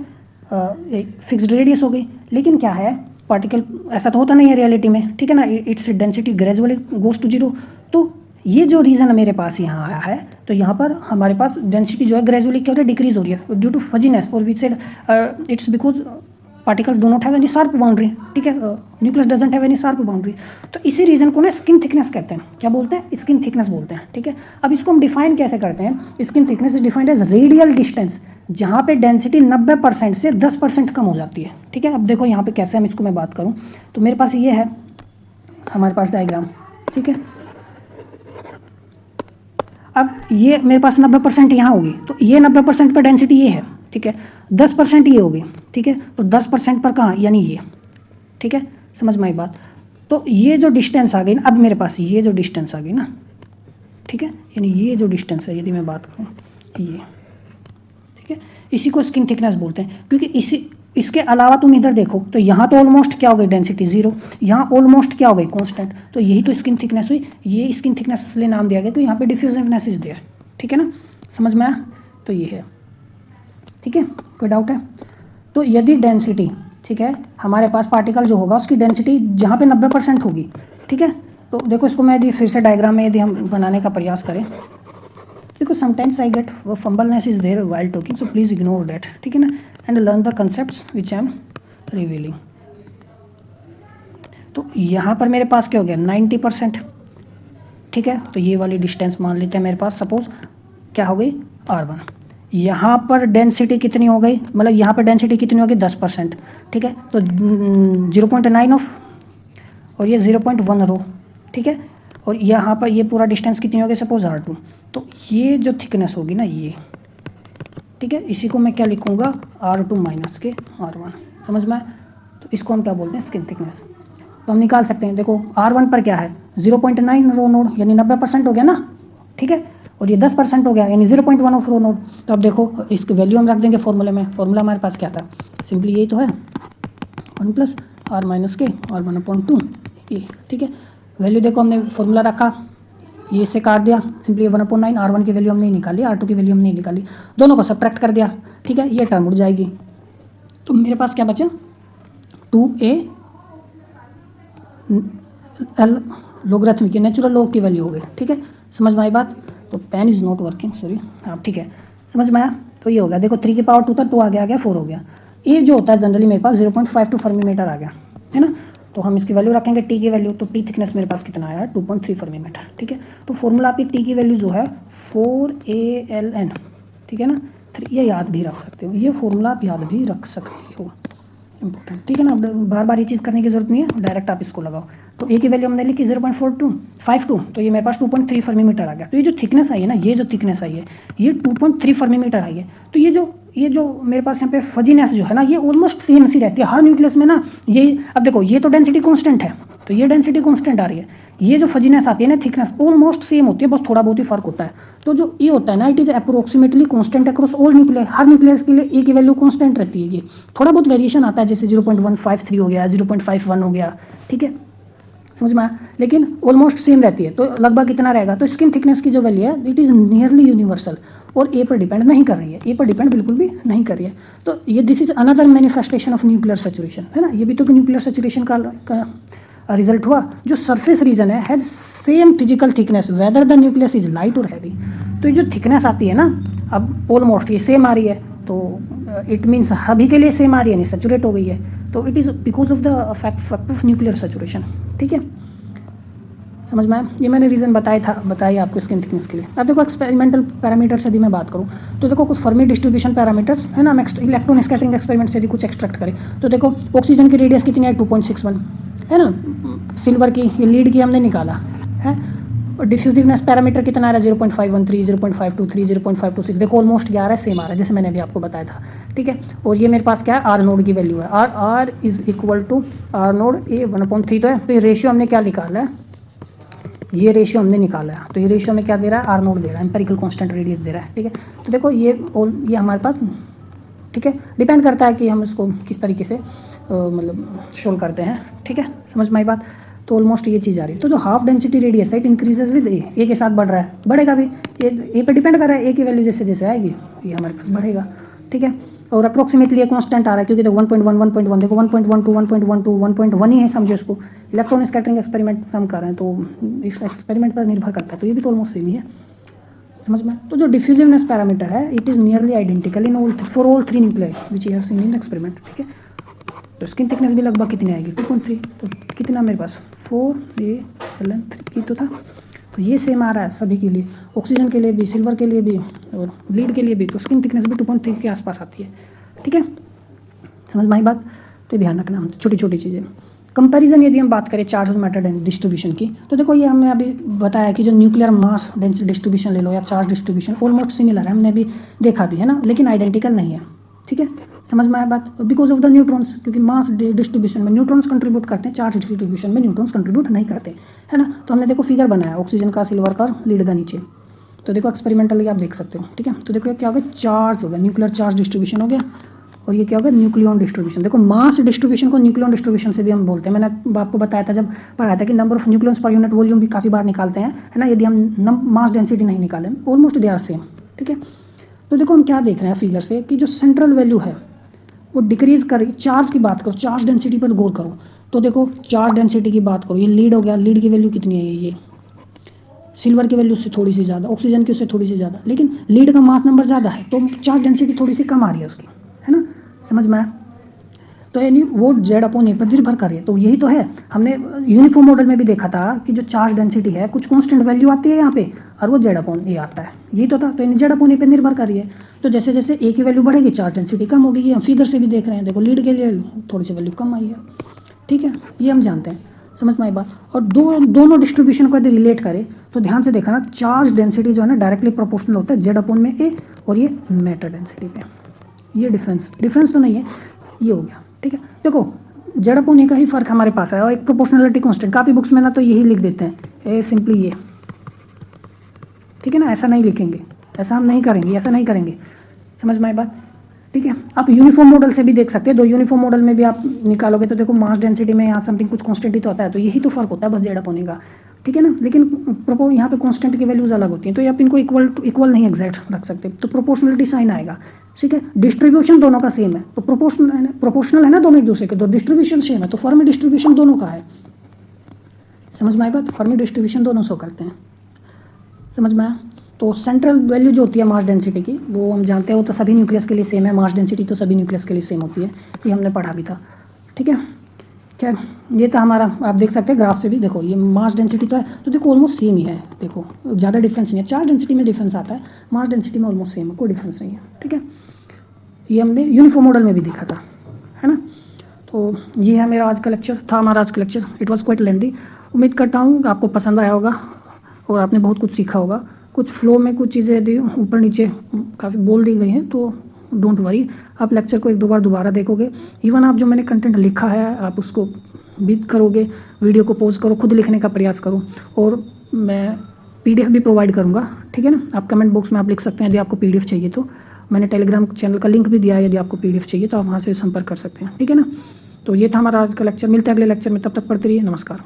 फिक्स्ड रेडियस हो गई, लेकिन क्या है पार्टिकल ऐसा तो होता नहीं है रियलिटी में, ठीक है ना, its density gradually goes to zero. तो ये जो रीज़न मेरे पास यहाँ आया है, तो यहाँ पर हमारे पास डेंसिटी जो है ग्रेजुअली क्या हो रही है, डिक्रीज हो रही है ड्यू टू फजीनेस, और we said it's because particles do not have any sharp boundary, ठीक है, nucleus doesn't have any sharp boundary. तो इसी रीजन को ना स्किन थिकनेस कहते हैं, क्या बोलते हैं, स्किन थिकनेस बोलते हैं, ठीक है। अब इसको हम डिफाइन कैसे करते हैं, skin thickness is defined as radial distance जहाँ पे डेंसिटी 90% से 10% कम हो जाती है, ठीक है। अब देखो यहाँ पे कैसे हम इसको मैं बात करूँ, तो मेरे पास ये है हमारे पास डायग्राम, ठीक है। अब ये मेरे पास 90% यहाँ होगी, तो ये 90% पर डेंसिटी ये है, ठीक है। 10% ये होगी, ठीक है। तो 10% पर कहाँ, यानी ये, ठीक है। समझ में आई बात। तो ये जो डिस्टेंस आ गई ना, अब मेरे पास ये जो डिस्टेंस आ गई ना, ठीक है, यानी ये जो डिस्टेंस है, यदि मैं बात करूँ ये, ठीक है, इसी को स्किन थिकनेस बोलते हैं। क्योंकि इसके अलावा तुम इधर देखो तो यहाँ तो ऑलमोस्ट क्या हो गई, डेंसिटी 0, यहाँ ऑलमोस्ट क्या हो गई, कांस्टेंट। तो यही तो स्किन थिकनेस हुई। ये स्किन थिकनेस इसलिए नाम दिया गया तो यहाँ पे डिफ्यूजिवनेस इज देयर, ठीक है ना, समझ में आया। तो ये है, ठीक है, कोई डाउट है। तो यदि डेंसिटी, ठीक है, हमारे पास पार्टिकल जो होगा उसकी डेंसिटी जहाँ पे 90% होगी, ठीक है। तो देखो इसको मैं यदि फिर से डायग्राम में यदि हम बनाने का प्रयास करें, देखो sometimes I get fumbleness is there while talking, so please ignore that, ठीक है ना, and learn the concepts which I am revealing. तो यहाँ पर मेरे पास क्या हो गया, 90%, ठीक है। तो ये वाली डिस्टेंस मान लेते हैं मेरे पास, सपोज क्या हो गई, R1। यहाँ पर डेंसिटी कितनी हो गई, मतलब यहाँ पर डेंसिटी कितनी होगी, 10%, ठीक है। तो 0.9 ऑफ, और ये 0.1 रो, ठीक है। और यहाँ पर ये पूरा डिस्टेंस कितनी होगी, सपोज R2। तो ये जो थिकनेस होगी ना ये, ठीक है, इसी को मैं क्या लिखूँगा, R2 माइनस के R1, समझ में। तो इसको हम क्या बोलते हैं, स्किन थिकनेस। तो हम निकाल सकते हैं, देखो R1 पर क्या है, 0.9 रो नोड, यानी 90% हो गया ना, ठीक है। और ये 10% हो गया, यानी 0.1 ऑफ रो नोड। तो अब देखो इसकी वैल्यू हम रख देंगे फॉर्मूले में। फॉर्मूला हमारे पास क्या था, सिंपली यही तो है, 1 प्लस R माइनस के R1/2 ए, ठीक है। वैल्यू देखो हमने फॉर्मूला रखा, ये इससे काट दिया, सिंपली 1/9, R1 की वैल्यू हमने निकाली, R2 की वैल्यू हमने निकाली, दोनों को सब्ट्रैक्ट कर दिया, ठीक है। ये टर्म उड़ जाएगी, तो मेरे पास क्या बचा, 2a L लोगरिथम की नेचुरल लॉग की वैल्यू हो गई, ठीक है। समझ में आई बात। तो pen is not working, sorry, हाँ ठीक है, समझ में आया। तो ये हो गया, देखो 3 की पावर 2 था, 2 आ गया 4 हो गया। ए जो होता है जनरली मेरे पास 0.52 फर्मीमीटर आ गया, है ना। तो हम इसकी वैल्यू रखेंगे टी की वैल्यू, तो टी थिकनेस मेरे पास कितना आया, 2.3 फर्मीमीटर, ठीक है। तो फॉर्मूला आपकी टी की वैल्यू जो है 4ALN, ठीक है ना, 3, ये याद भी रख सकते हो, ये फॉर्मूला आप याद भी रख सकते हो, इंपॉर्टेंट, ठीक है ना। बार बार ये चीज़ करने की जरूरत नहीं है, डायरेक्ट आप इसको लगाओ। तो ए की वैल्यू हमने लिखी 0.4252, तो ये मेरे पास 2.3 फर्मीमीटर आ गया। तो ये जो थिकनेस आई है ना, ये जो थिकनेस आई है ये 2.3 फर्मीमीटर आई है। तो ये जो मेरे पास यहाँ पे फजीनेस जो है ना, ये ऑलमोस्ट सेम सी रहती है हर न्यूक्लियस में ना। ये अब देखो ये तो डेंसिटी कांस्टेंट है, तो ये डेंसिटी कांस्टेंट आ रही है, ये जो फजीनेस आती है ना, थिकनेस ऑलमोस्ट सेम होती है, बस थोड़ा बहुत ही फर्क होता है। तो जो ये होता है ना, it is approximately constant across all nuclear, her nucleus के लिए ए की वैल्यू कांस्टेंट रहती है। ये थोड़ा बहुत वेरिएशन आता है, जैसे 0.153 हो गया, 0.51 हो गया, ठीक है, समझ में आया, लेकिन ऑलमोस्ट सेम रहती है। तो लगभग कितना रहेगा, तो स्किन थिकनेस की जो वैल्यू है इट इज़ नियरली यूनिवर्सल, और ए पर डिपेंड नहीं कर रही है, ए पर डिपेंड बिल्कुल भी नहीं कर रही है। तो ये this is another manifestation of nuclear saturation, है ना। ये भी तो न्यूक्लियर सैचुरेशन का रिजल्ट हुआ। जो सरफेस रीजन है has same physical thickness whether the nucleus is light और हैवी। तो ये जो थिकनेस आती है ना, अब ऑलमोस्ट ये सेम आ रही है, तो इट मीन्स अभी के लिए सेम आ रही है, नहीं सैचुरेट हो गई है। तो it is because of the fact of nuclear saturation, ठीक है, समझ में आया। ये मैंने रीज़न बताया आपको स्किन थिकनेस के लिए। अब देखो एक्सपेरिमेंटल पैरामीटर्स यदि मैं बात करूँ, तो देखो कुछ फर्मी डिस्ट्रीब्यूशन पैरामीटर्स है ना, हम इलेक्ट्रॉन स्कैटरिंग एक्सपेरिमेंट से यदि कुछ एक्सट्रैक्ट करें, तो देखो ऑक्सीजन की रेडियस कितनी है, 2.61 है ना, सिल्वर की ये लीड की हमने निकाला है, और डिफ्यूजिवनेस पैरामीटर कितना आ रहा है, 0.513, 0.523, 0.526, देखो ऑलमोस्ट क्या आ रहा है, सेम आ रहा है, जैसे मैंने अभी आपको बताया था, ठीक है। और ये मेरे पास क्या है, आर नोड की वैल्यू है, R is equal to R naught A 1/3 तो है। तो ये रेशियो हमने क्या निकाला है, ये रेशियो हमने निकाला है, तो ये रेशियो में क्या दे रहा है, आर नोड दे रहा है, एम्पेरिकल कांस्टेंट रेडियस दे रहा है, ठीक है। तो देखो ये हमारे पास, ठीक है, डिपेंड करता है कि हम इसको किस तरीके से मतलब शोल्व करते हैं, ठीक है, समझ में आई बात। तो ऑलमोस्ट ये चीज़ आ रही है। तो जो हाफ डेंसिटी रेडियस है इट इंक्रीजेज विद ए के साथ बढ़ रहा है, बढ़ेगा भी, ए पे डिपेंड कर रहा है, ए की वैल्यू जैसे जैसे आएगी ये हमारे पास बढ़ेगा, ठीक है। और अप्रोक्सीमेटली ये कांस्टेंट आ रहा है, क्योंकि देखो 1.1, 1.1, देखो 1.12, 1.12, 1.1 ही है, समझो इसको। इलेक्ट्रॉन स्कैटरिंग एक्सपेरिमेंट हम कर रहे हैं, तो इस एक्सपेरिमेंट पर निर्भर करता है, तो ये भी तो ऑलमोस्ट सेम ही है, समझ में। तो जो डिफ्यूजिवनेस पैरामीटर है it is nearly identical in for all 3 nuclei which you have seen in experiment, ठीक है। तो स्किन थिकनेस भी लगभग कितनी आएगी, 2.3, तो कितना मेरे पास 4ALN3 तो था। तो ये सेम आ रहा है सभी के लिए, ऑक्सीजन के लिए भी, सिल्वर के लिए भी, और लीड के लिए भी। तो स्किन थिकनेस भी 2.3 के आसपास आती है, ठीक है, समझ में आई बात। तो ध्यान रखना, छोटी छोटी चीज़ें। कंपैरिजन यदि हम बात करें चार्ज और मैटर डिस्ट्रीब्यूशन की, तो देखो ये हमने अभी बताया कि जो न्यूक्लियर मास डेंसिटी डिस्ट्रीब्यूशन ले लो या चार्ज डिस्ट्रीब्यूशन ऑलमोस्ट सिमिलर है, हमने भी देखा भी है ना, लेकिन आइडेंटिकल नहीं है। ठीक है, समझ में आया बात? बिकॉज ऑफ द न्यूट्रॉन्स, क्योंकि मास डिस्ट्रीब्यूशन में न्यूट्रॉन्स कंट्रीब्यूट करते हैं, चार्ज डिस्ट्रीब्यूशन में न्यूट्रॉन्स कंट्रीब्यूट नहीं करते, है ना। तो हमने देखो फिगर बनाया ऑक्सीजन का, सिल्वर का और लीड का नीचे, तो देखो एक्सपेरिमेंटली आप देख सकते हो। ठीक है, तो देखो क्या हो गया, चार्ज हो गया, न्यूक्लियर चार्ज डिस्ट्रीब्यूशन हो गया, और ये क्या होगा, न्यूक्लियन डिस्ट्रीब्यूशन। देखो मास डिस्ट्रीब्यूशन को न्यूक्लियन डिस्ट्रीब्यूशन से भी हम बोलते हैं। मैंने आपको बताया था जब पढ़ाया था कि number of nucleons per unit volume भी काफ़ी बार निकालते हैं, है ना, यदि हम मास डेंसिटी नहीं निकालें, ऑलमोस्ट दे आर सेम। ठीक है, तो देखो हम क्या देख रहे हैं फिगर से कि जो सेंट्रल वैल्यू है वो डिक्रीज कर, चार्ज की बात करो, चार्ज डेंसिटी पर गौर करो, तो देखो चार्ज डेंसिटी की बात करो, ये लीड हो गया, लीड की वैल्यू कितनी है, ये सिल्वर की वैल्यू उससे थोड़ी सी ज़्यादा, ऑक्सीजन की उससे थोड़ी सी ज़्यादा, लेकिन लीड का मास नंबर ज़्यादा है तो चार्ज डेंसिटी थोड़ी सी कम आ रही है उसकी, है ना, समझ में आया? तो यानी वो जेड अपॉन ए पर निर्भर कर रही है। तो यही तो है, हमने यूनिफॉर्म मॉडल में भी देखा था कि जो चार्ज डेंसिटी है कुछ कांस्टेंट वैल्यू आती है यहाँ पे और वो जेड अपॉन ए आता है, यही तो था। तो यानी जेड अपॉन ए पे निर्भर कर रही है। तो जैसे जैसे ए की वैल्यू बढ़ेगी चार्ज डेंसिटी कम होगी, ये हम फिगर से भी देख रहे हैं। देखो लीड के लिए थोड़ी सी वैल्यू कम आई है। ठीक है, ये हम जानते हैं, समझ में आई बात? और दोनों डिस्ट्रीब्यूशन को यदि रिलेट करें तो ध्यान से देखना, चार्ज डेंसिटी जो है ना डायरेक्टली प्रोपोर्शनल होता है जेड अपॉन में ए, और ये मैटर डेंसिटी पे। ये डिफरेंस तो नहीं है, ये हो गया। ठीक है, देखो जेड अपॉन ए का ही फर्क हमारे पास है, और एक प्रोपोर्शनलिटी कांस्टेंट, काफ़ी बुक्स में ना तो यही लिख देते हैं, ए सिंपली ये। ठीक है ना, ऐसा नहीं लिखेंगे, ऐसा हम नहीं करेंगे, ऐसा नहीं करेंगे, समझ में आई बात? ठीक है, आप यूनिफॉर्म मॉडल से भी देख सकते हैं, दो यूनिफॉर्म मॉडल में भी आप निकालोगे तो देखो मास डेंसिटी में यहाँ समथिंग कुछ कांस्टेंट ही तो होता है, तो यही तो फर्क होता है बस जेड अपॉन ए का। ठीक है ना, लेकिन यहाँ पे कांस्टेंट की वैल्यूज अलग होती हैं, तो आप इनको इक्वल नहीं एग्जैक्ट रख सकते, तो प्रोपोर्शनलिटी साइन आएगा। ठीक है, डिस्ट्रीब्यूशन दोनों का सेम है, तो प्रोपोर्शनल है ना दोनों एक दूसरे के, तो डिस्ट्रीब्यूशन सेम है, तो फर्मी डिस्ट्रीब्यूशन दोनों का है। समझ में आई बात? फर्मी डिस्ट्रीब्यूशन दोनों शो करते हैं, समझ में आया? तो सेंट्रल वैल्यू जो होती है मास डेंसिटी की, वो हम जानते हैं, वो तो सभी न्यूक्लियस के लिए सेम है, मास डेंसिटी तो सभी न्यूक्लियस के लिए सेम होती है, ये हमने पढ़ा भी था। ठीक है, क्या ये था हमारा, आप देख सकते हैं ग्राफ से भी, देखो ये मास डेंसिटी तो है, तो देखो ऑलमोस्ट सेम ही है, देखो ज़्यादा डिफरेंस नहीं है। चार्ज डेंसिटी में डिफरेंस आता है, मास डेंसिटी में ऑलमोस्ट सेम है, कोई डिफरेंस नहीं है। ठीक है, ये हमने यूनिफॉर्म मॉडल में भी देखा था, है ना। तो ये है मेरा आज का लेक्चर, था हमारा आज का लेक्चर। इट वॉज क्वाइट लेंदी। उम्मीद करता हूँ आपको पसंद आया होगा और आपने बहुत कुछ सीखा होगा। कुछ फ्लो में कुछ चीज़ें यदि ऊपर नीचे काफ़ी बोल दी गई हैं तो डोंट वरी, आप लेक्चर को एक दो बार दोबारा देखोगे। इवन आप जो मैंने कंटेंट लिखा है आप उसको भी करोगे, वीडियो को पॉज करो, खुद लिखने का प्रयास करो, और मैं PDF भी प्रोवाइड करूँगा। ठीक है ना, आप कमेंट बॉक्स में आप लिख सकते हैं यदि आपको PDF चाहिए तो। मैंने टेलीग्राम चैनल का लिंक भी दिया है, यदि आपको PDF चाहिए तो आप वहाँ से संपर्क कर सकते हैं। ठीक है ना, तो ये था हमारा आज का लेक्चर। मिलते हैं अगले लेक्चर में, तब तक पढ़ते रहिए। नमस्कार।